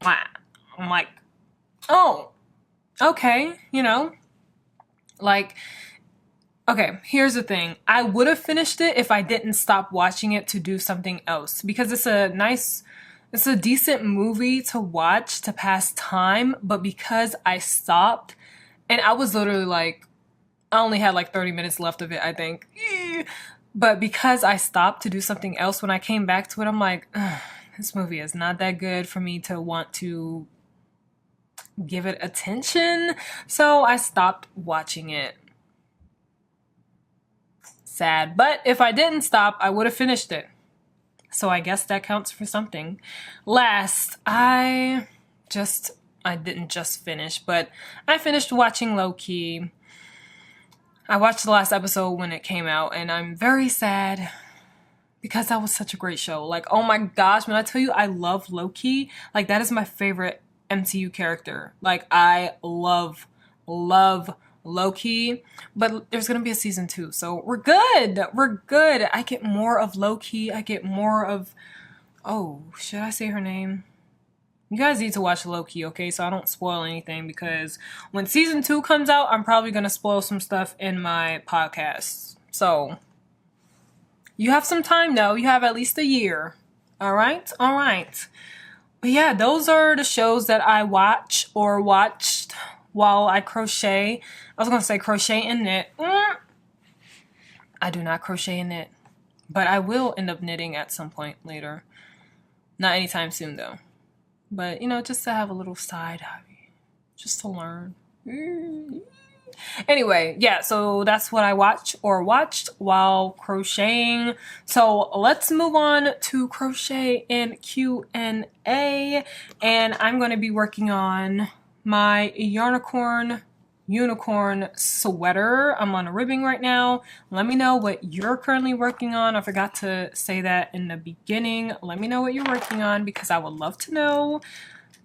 wow. I'm like, oh, okay, you know? Like, okay, here's the thing. I would have finished it if I didn't stop watching it to do something else, because it's a decent movie to watch to pass time, but because I stopped, and I was literally like, I only had like 30 minutes left of it, I think. But because I stopped to do something else, when I came back to it, I'm like, this movie is not that good for me to want to give it attention. So I stopped watching it. Sad. But if I didn't stop, I would have finished it. So I guess that counts for something. Last, I didn't just finish, but I finished watching Low-Key. I watched the last episode when it came out, and I'm very sad because that was such a great show. Like, oh my gosh, when I tell you I love Low-Key, like, that is my favorite MCU character. Like, I love Low-Key, but there's gonna be a season 2, so we're good. We're good. I get more of Low-Key. I get more of, oh, should I say her name? You guys need to watch Low-Key, okay? So I don't spoil anything, because when season 2 comes out, I'm probably gonna spoil some stuff in my podcast. So you have some time though. You have at least a year. All right? All right. But yeah, those are the shows that I watch or watched while I crochet. I was going to say crochet and knit. I do not crochet and knit. But I will end up knitting at some point later. Not anytime soon though. But, you know, just to have a little side hobby. Just to learn. Anyway, yeah, so that's what I watched while crocheting. So let's move on to crochet and Q&A. And I'm going to be working on my unicorn sweater. I'm on a ribbing right now. Let me know what you're currently working on. I forgot to say that in the beginning. Let me know what you're working on, because I would love to know.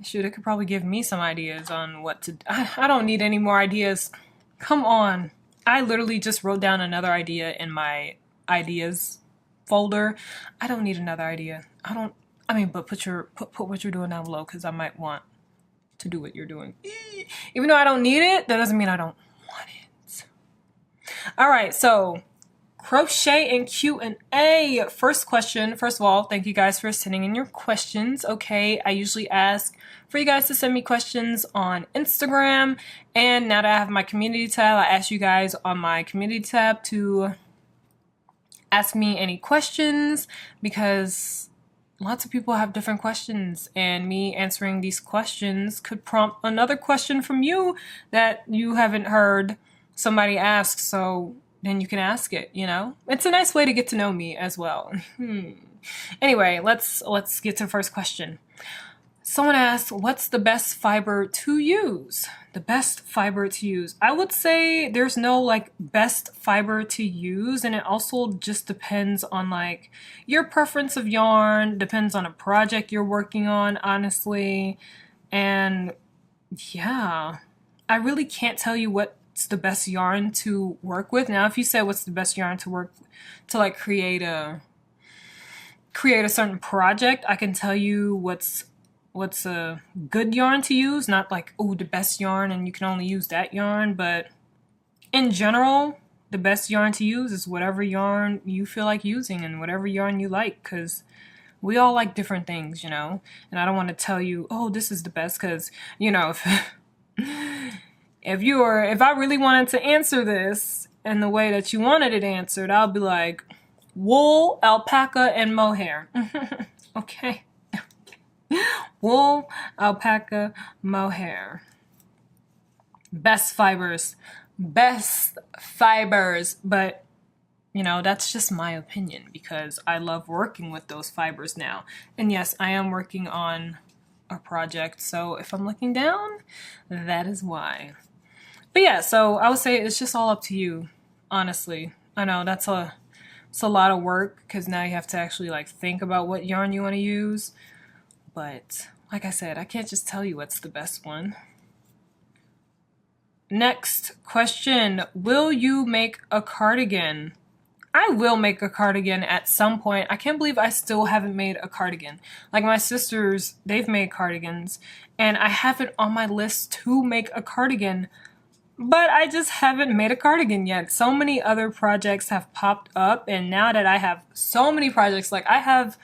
Shoot, it could probably give me some ideas on what to... I don't need any more ideas. Come on. I literally just wrote down another idea in my ideas folder. I don't need another idea. But put what you're doing down below, because I might want to do what you're doing. Even though I don't need it, that doesn't mean I don't want it. All right, so crochet and Q&A. First question. First of all, thank you guys for sending in your questions. Okay, I usually ask for you guys to send me questions on Instagram, and now that I have my community tab, I ask you guys on my community tab to ask me any questions, because lots of people have different questions, and me answering these questions could prompt another question from you that you haven't heard somebody ask, so then you can ask it, you know? It's a nice way to get to know me as well. Anyway, let's get to the first question. Someone asked, what's the best fiber to use? The best fiber to use. I would say there's no like best fiber to use, and it also just depends on like your preference of yarn, depends on a project you're working on, honestly. And yeah, I really can't tell you what's the best yarn to work with. Now, if you said what's the best yarn to work to like create a certain project, I can tell you what's a good yarn to use, not like, oh, the best yarn and you can only use that yarn, but in general, the best yarn to use is whatever yarn you feel like using and whatever yarn you like, because we all like different things, you know? And I don't want to tell you, oh, this is the best, because, you know, if I really wanted to answer this in the way that you wanted it answered, I'll be like, wool, alpaca, and mohair. Okay. Wool, alpaca, mohair. Best fibers. But you know, that's just my opinion because I love working with those fibers now. And yes, I am working on a project, so if I'm looking down, that is why. But yeah, so I would say it's just all up to you, honestly. I know it's a lot of work because now you have to actually like think about what yarn you want to use. But like I said, I can't just tell you what's the best one. Next question, will you make a cardigan? I will make a cardigan at some point. I can't believe I still haven't made a cardigan. Like my sisters, they've made cardigans, and I have it on my list to make a cardigan, but I just haven't made a cardigan yet. So many other projects have popped up, and now that I have so many projects, like I have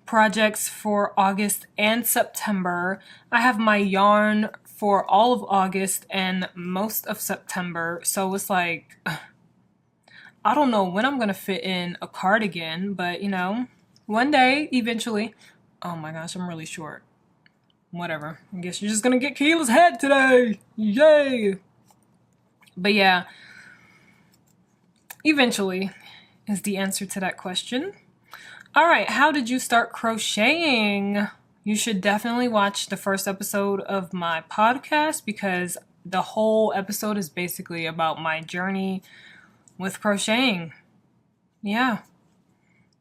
projects for August and September. I have my yarn for all of August and most of September, so it's like I don't know when I'm gonna fit in a cardigan, but you know, one day, eventually. Oh my gosh, I'm really short. Whatever. I guess you're just gonna get Kayla's head today. Yay! But yeah, eventually is the answer to that question. All right, how did you start crocheting? You should definitely watch the first episode of my podcast because the whole episode is basically about my journey with crocheting. Yeah.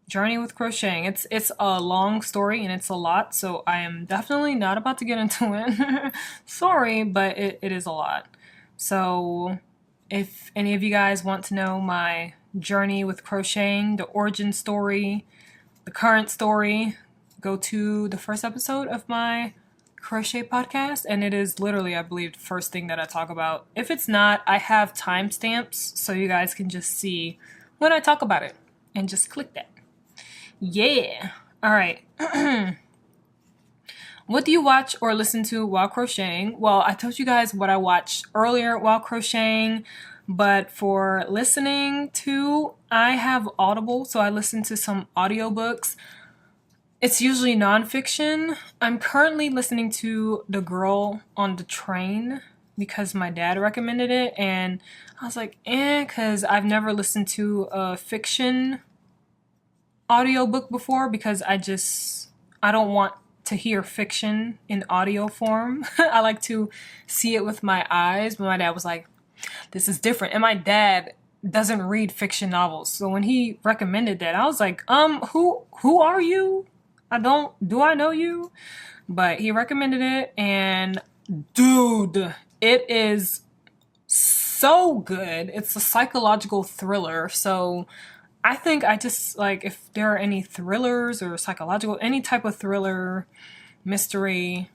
Journey with crocheting. It's a long story and it's a lot, so I am definitely not about to get into it. Sorry, but it is a lot. So if any of you guys want to know my journey with crocheting, the origin story, the current story, go to the first episode of my crochet podcast, and it is literally, I believe, the first thing that I talk about. If it's not, I have timestamps so you guys can just see when I talk about it and just click that. Yeah. All right. What do you watch or listen to while crocheting? Well, I told you guys what I watched earlier while crocheting, but for listening to, I have Audible, so I listen to some audiobooks. It's usually nonfiction. I'm currently listening to The Girl on the Train because my dad recommended it, and I was like, because I've never listened to a fiction audiobook before because I don't want to hear fiction in audio form. I like to see it with my eyes, but my dad was like, this is different. And my dad doesn't read fiction novels, so when he recommended that, I was like, who are you? Do I know you? But he recommended it, and dude, it is so good. It's a psychological thriller, so I think I just, like, if there are any thrillers or psychological, any type of thriller, mystery,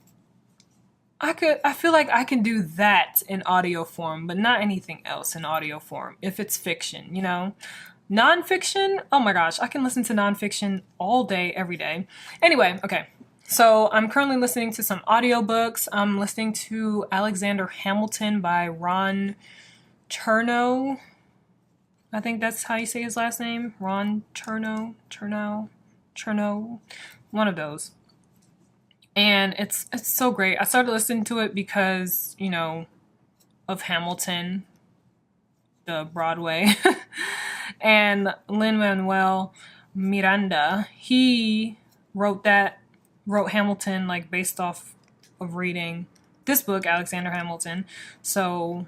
I feel like I can do that in audio form, but not anything else in audio form, if it's fiction, you know? Nonfiction, oh my gosh, I can listen to nonfiction all day, every day. Anyway, okay, so I'm currently listening to some audiobooks. I'm listening to Alexander Hamilton by Ron Chernow. I think that's how you say his last name. Ron Chernow, one of those. And it's so great. I started listening to it because, you know, of Hamilton, the Broadway. And Lin-Manuel Miranda, he wrote Hamilton, like, based off of reading this book, Alexander Hamilton. So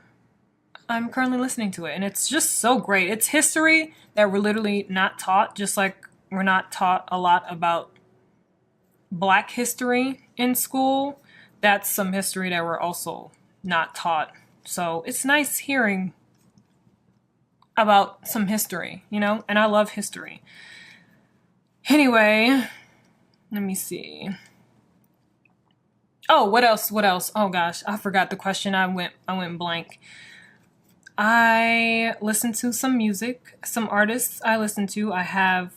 I'm currently listening to it, and it's just so great. It's history that we're literally not taught, just like we're not taught a lot about Black history in school. That's some history that we're also not taught. So it's nice hearing about some history, you know? And I love history. Anyway, let me see. Oh, what else? Oh gosh, I forgot the question. I went blank. I listen to some music, some artists I listen to. I have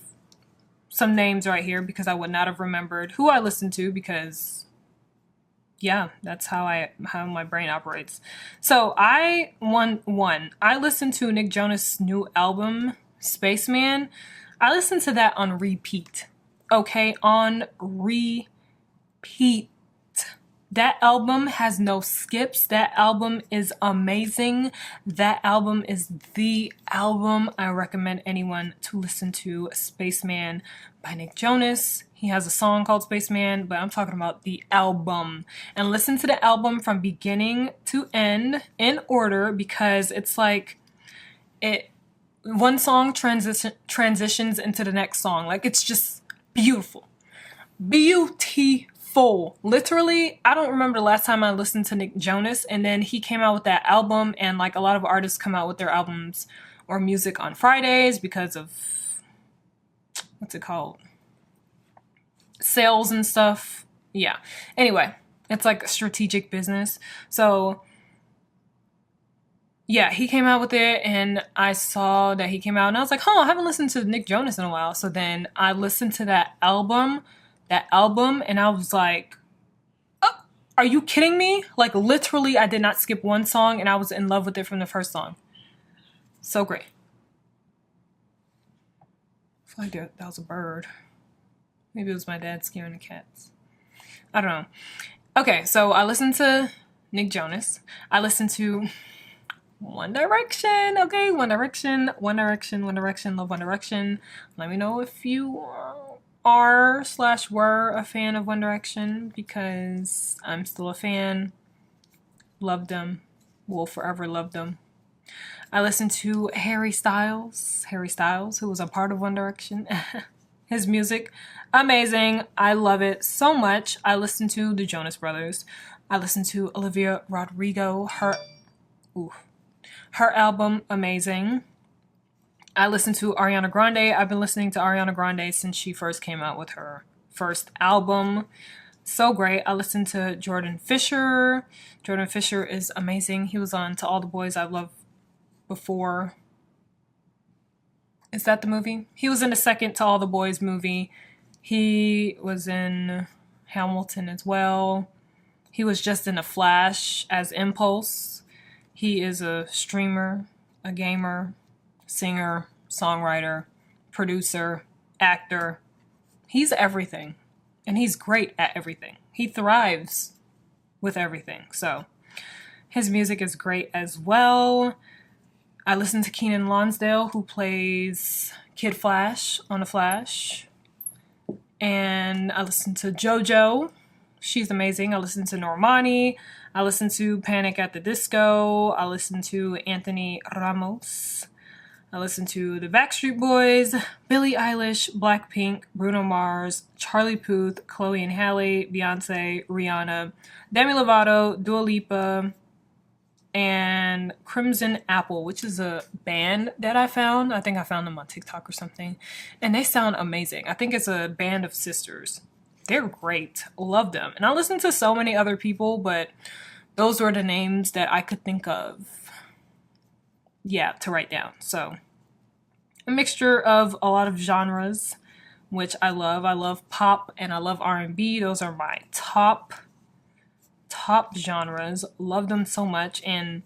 some names right here because I would not have remembered who I listened to because, yeah, that's how my brain operates. So I listened to Nick Jonas' new album, Spaceman. I listened to that on repeat. Okay, on repeat. That album has no skips. That album is amazing. That album is the album. I recommend anyone to listen to Spaceman by Nick Jonas. He has a song called Spaceman, but I'm talking about the album. And listen to the album from beginning to end in order, because it's like one song transitions into the next song. Like, it's just beautiful. Beautiful. Literally, I don't remember the last time I listened to Nick Jonas, and then he came out with that album, and like a lot of artists come out with their albums or music on Fridays because of, what's it called? Sales and stuff. Yeah. Anyway, it's like a strategic business. So yeah, he came out with it, and I saw that he came out, and I was like, I haven't listened to Nick Jonas in a while. So then I listened to that album, and I was like, oh, are you kidding me? Like, literally, I did not skip one song, and I was in love with it from the first song. So great. I feel like that was a bird. Maybe it was my dad scaring the cats. I don't know. Okay, so I listened to Nick Jonas. I listened to One Direction. Okay, One Direction, love One Direction. Let me know if you are/were a fan of One Direction, because I'm still a fan. Loved them. Will forever love them. I listened to Harry Styles, who was a part of One Direction. His music, amazing. I love it so much. I listened to the Jonas Brothers. I listened to Olivia Rodrigo. Her album, amazing. I listened to Ariana Grande. I've been listening to Ariana Grande since she first came out with her first album. So great. I listened to Jordan Fisher. Jordan Fisher is amazing. He was on To All the Boys I've Loved Before. Is that the movie? He was in the second To All the Boys movie. He was in Hamilton as well. He was just in The Flash as Impulse. He is a streamer, a gamer, singer, songwriter, producer, actor. He's everything. And he's great at everything. He thrives with everything. So his music is great as well. I listened to Keenan Lonsdale, who plays Kid Flash on The Flash. And I listened to JoJo. She's amazing. I listened to Normani. I listened to Panic at the Disco. I listened to Anthony Ramos. I listened to the Backstreet Boys, Billie Eilish, Blackpink, Bruno Mars, Charlie Puth, Chloe and Halle, Beyonce, Rihanna, Demi Lovato, Dua Lipa, and Crimson Apple, which is a band that I found. I think I found them on TikTok or something. And they sound amazing. I think it's a band of sisters. They're great. Love them. And I listened to so many other people, but those were the names that I could think of, yeah, to write down. So a mixture of a lot of genres, which I love. I love pop and I love R&B. Those are my top genres. Love them so much. And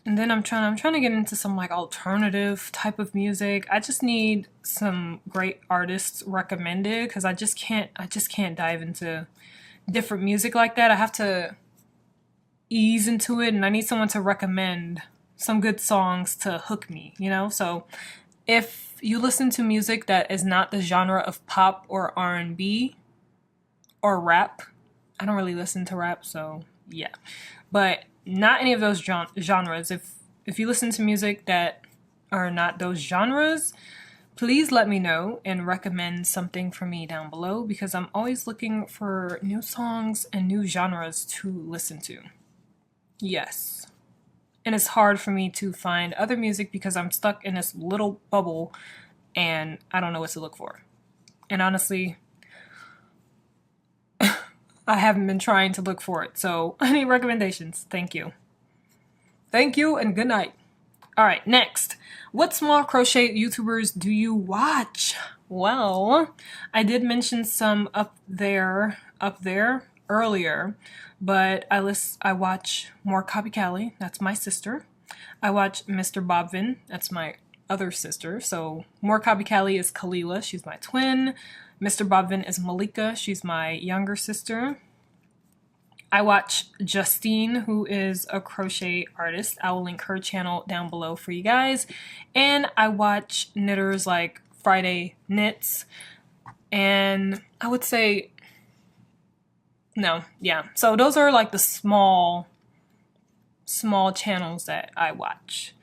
then I'm trying to get into some like alternative type of music. I just need some great artists recommended, because I just can't dive into different music like that. I have to ease into it, and I need someone to recommend some good songs to hook me, you know? So if you listen to music that is not the genre of pop or R&B or rap, I don't really listen to rap, so yeah. But not any of those genres. If you listen to music that are not those genres, please let me know and recommend something for me down below, because I'm always looking for new songs and new genres to listen to. Yes. And it's hard for me to find other music because I'm stuck in this little bubble and I don't know what to look for. And honestly, I haven't been trying to look for it. So I need recommendations. Thank you. Thank you and good night. All right, next. What small crochet YouTubers do you watch? Well, I did mention some up there earlier, but I watch More Copy Kaye. That's my sister. I watch Mr. Bobvin. That's my other sister. So More Copy Kaye is Kalila. She's my twin. Mr. Bobvin is Malika. She's my younger sister. I watch Justine, who is a crochet artist. I will link her channel down below for you guys. And I watch knitters like Friday Knits. And I would say, no, yeah. So those are like the small channels that I watch.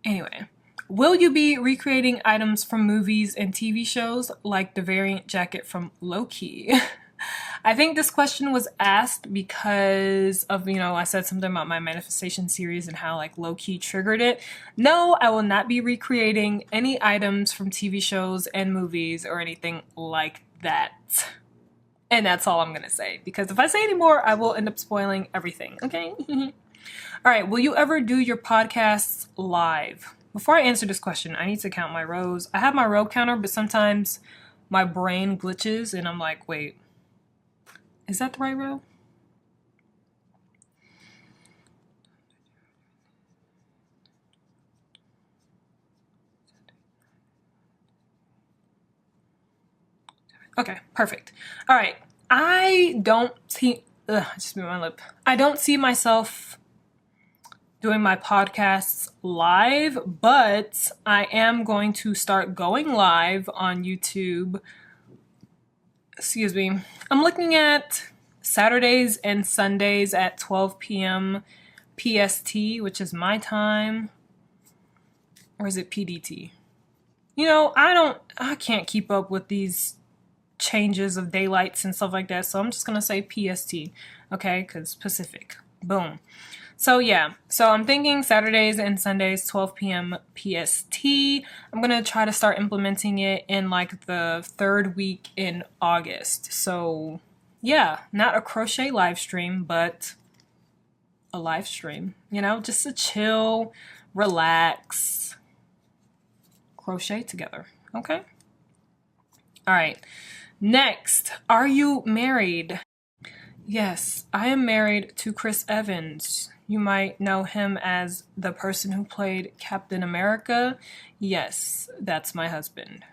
Anyway, will you be recreating items from movies and TV shows like the variant jacket from Loki? I think this question was asked because of, you know, I said something about my manifestation series and how like low-key triggered it. No, I will not be recreating any items from TV shows and movies or anything like that. And that's all I'm gonna say, because if I say any more, I will end up spoiling everything, okay? All right, will you ever do your podcasts live? Before I answer this question, I need to count my rows. I have my row counter, but sometimes my brain glitches and I'm like, wait, is that the right row? Okay, perfect. All right, I don't see, just moved my lip. I don't see myself doing my podcasts live, but I am going to start going live on YouTube. Excuse me. I'm looking at Saturdays and Sundays at 12 p.m. PST, which is my time. Or is it PDT? You know, I can't keep up with these changes of daylights and stuff like that, so I'm just gonna say PST, okay? Because Pacific. Boom. So yeah, so I'm thinking Saturdays and Sundays, 12 p.m. PST. I'm gonna try to start implementing it in like the 3rd week in August. So yeah, not a crochet live stream, but a live stream, you know, just to chill, relax, crochet together, okay? All right, next, are you married? Yes, I am married to Chris Evans. You might know him as the person who played Captain America. Yes, that's my husband.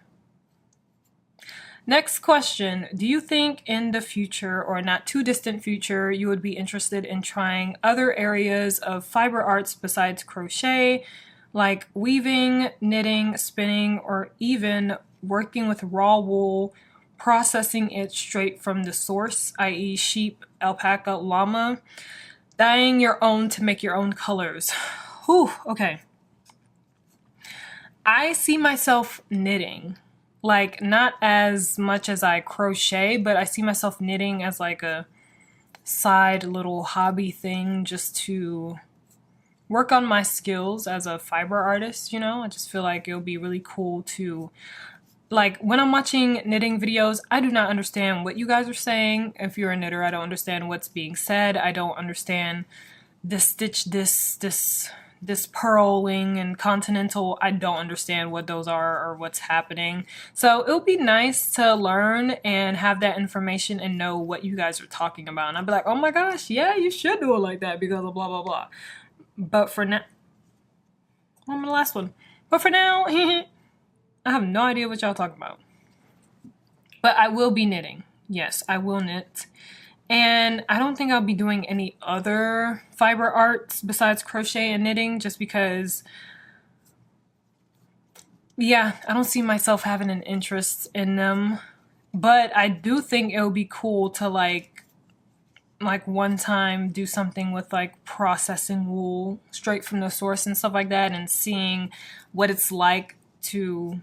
Next question. Do you think in the future, or not too distant future, you would be interested in trying other areas of fiber arts besides crochet, like weaving, knitting, spinning, or even working with raw wool, processing it straight from the source, i.e. sheep, alpaca, llama, dyeing your own to make your own colors? Whew, okay. I see myself knitting. Like, not as much as I crochet, but I see myself knitting as like a side little hobby thing just to work on my skills as a fiber artist, you know? I just feel like it would be really cool to, like, when I'm watching knitting videos, I do not understand what you guys are saying. If you're a knitter, I don't understand what's being said. I don't understand this stitch, this purling and continental. I don't understand what those are or what's happening. So it would be nice to learn and have that information and know what you guys are talking about. And I'd be like, oh my gosh, yeah, you should do it like that because of blah, blah, blah. But for now, I'm the last one. But for now, I have no idea what y'all talking about. But I will be knitting. Yes, I will knit. And I don't think I'll be doing any other fiber arts besides crochet and knitting, just because, yeah, I don't see myself having an interest in them. But I do think it would be cool to like one time do something with like processing wool straight from the source and stuff like that, and seeing what it's like to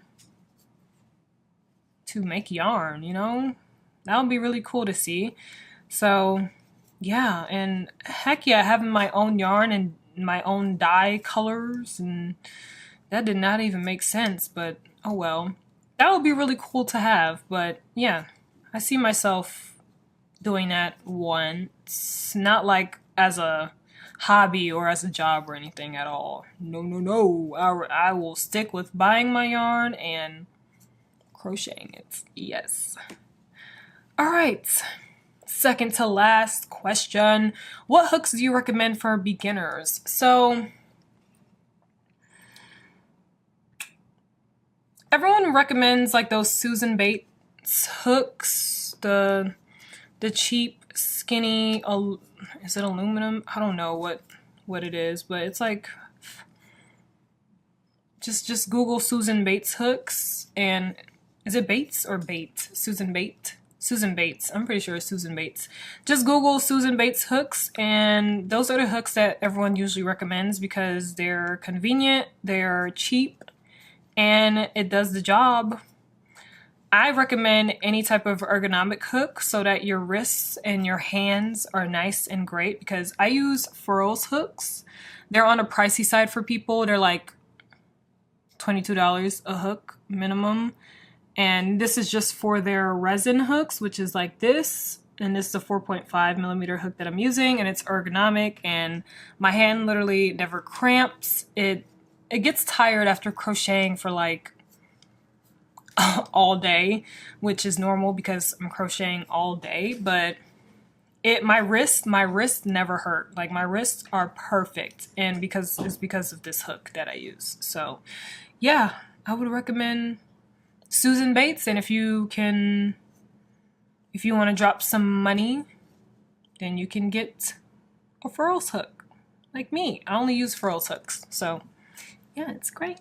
make yarn, you know? That would be really cool to see. So yeah, and heck yeah, having my own yarn and my own dye colors, and that did not even make sense, but oh well. That would be really cool to have, but yeah, I see myself doing that once, not like as a hobby or as a job or anything at all. No, no, no. I will stick with buying my yarn and crocheting it. Yes. All right. Second to last question. What hooks do you recommend for beginners? So everyone recommends like those Susan Bates hooks, the cheap skinny, is it aluminum? I don't know what it is, but it's like, just Google Susan Bates hooks, and is it Bates or Bate? Susan Bate? Susan Bates. I'm pretty sure it's Susan Bates. Just Google Susan Bates hooks, and those are the hooks that everyone usually recommends because they're convenient, they're cheap, and it does the job. I recommend any type of ergonomic hook so that your wrists and your hands are nice and great, because I use Furls hooks. They're on a pricey side for people. They're like $22 a hook minimum. And this is just for their resin hooks, which is like this. And this is a 4.5 millimeter hook that I'm using, and it's ergonomic, and my hand literally never cramps. It gets tired after crocheting for like all day, which is normal because I'm crocheting all day, but my wrist never hurt. Like, my wrists are perfect, and it's because of this hook that I use. So yeah, I would recommend Susan Bates. And if you want to drop some money, then you can get a Furls hook like me. I only use Furls hooks, so yeah, it's great.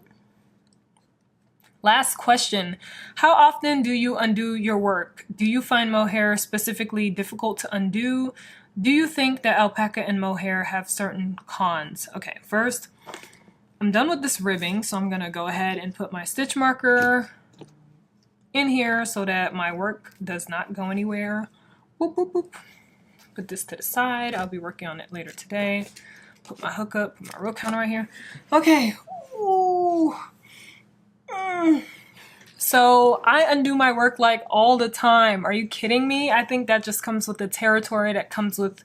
Last question. How often do you undo your work? Do you find mohair specifically difficult to undo? Do you think that alpaca and mohair have certain cons? Okay, first, I'm done with this ribbing, so I'm gonna go ahead and put my stitch marker in here so that my work does not go anywhere. Whoop, whoop, whoop. Put this to the side. I'll be working on it later today. Put my hook up, put my row counter right here. Okay. Ooh. So I undo my work like all the time. Are you kidding me? I think that just comes with the territory that comes with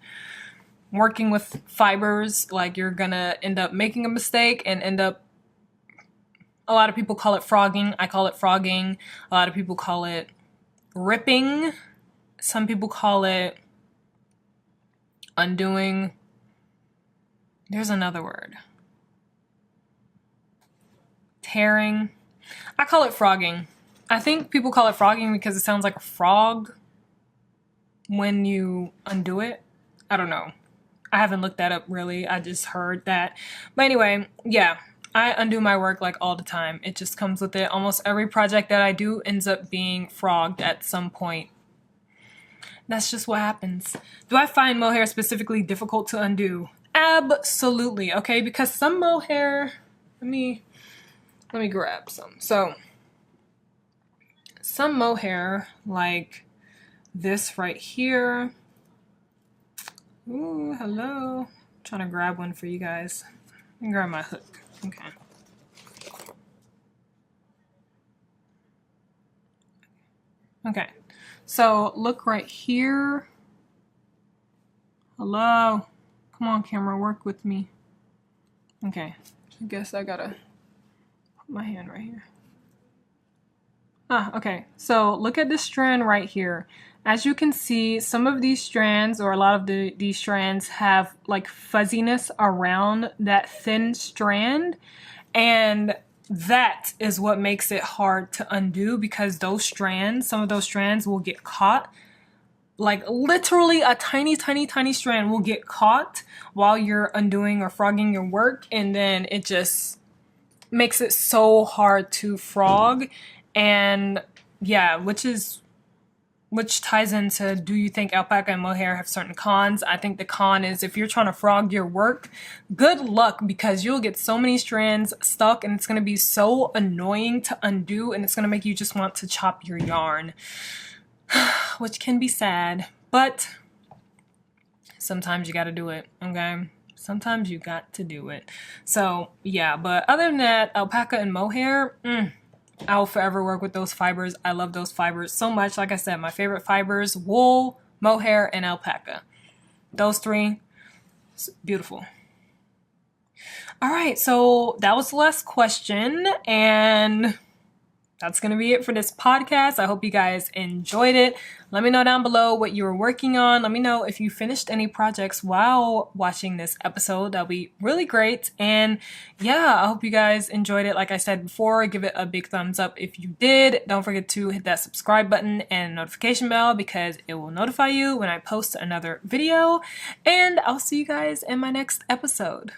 working with fibers. Like, you're gonna end up making a mistake and end up, a lot of people call it frogging. I call it frogging. A lot of people call it ripping. Some people call it undoing. There's another word. Tearing. I call it frogging. I think people call it frogging because it sounds like a frog when you undo it. I don't know. I haven't looked that up really. I just heard that. But anyway, yeah, I undo my work like all the time. It just comes with it. Almost every project that I do ends up being frogged at some point. That's just what happens. Do I find mohair specifically difficult to undo? Absolutely, okay? Because some mohair, let me grab some. So some mohair, like this right here. Ooh, hello. I'm trying to grab one for you guys. Let me grab my hook. Okay. Okay. So look right here. Hello. Come on, camera, work with me. Okay. I guess I gotta put my hand right here. Okay. So look at this strand right here. As you can see, some of these strands, or a lot of these strands, have like fuzziness around that thin strand, and that is what makes it hard to undo, because those strands, some of those strands will get caught. Like, literally a tiny, tiny, tiny strand will get caught while you're undoing or frogging your work, and then it just makes it so hard to frog. And yeah, which ties into, do you think alpaca and mohair have certain cons? I think the con is, if you're trying to frog your work, good luck, because you'll get so many strands stuck and it's going to be so annoying to undo, and it's going to make you just want to chop your yarn, which can be sad, but sometimes you got to do it, okay? Sometimes you got to do it. So yeah, but other than that, alpaca and mohair, I'll forever work with those fibers. I love those fibers so much. Like I said, my favorite fibers: wool, mohair, and alpaca. Those three, it's beautiful. All right, so that was the last question, and that's going to be it for this podcast. I hope you guys enjoyed it. Let me know down below what you were working on. Let me know if you finished any projects while watching this episode. That'll be really great. And yeah, I hope you guys enjoyed it. Like I said before, give it a big thumbs up if you did. Don't forget to hit that subscribe button and notification bell because it will notify you when I post another video. And I'll see you guys in my next episode.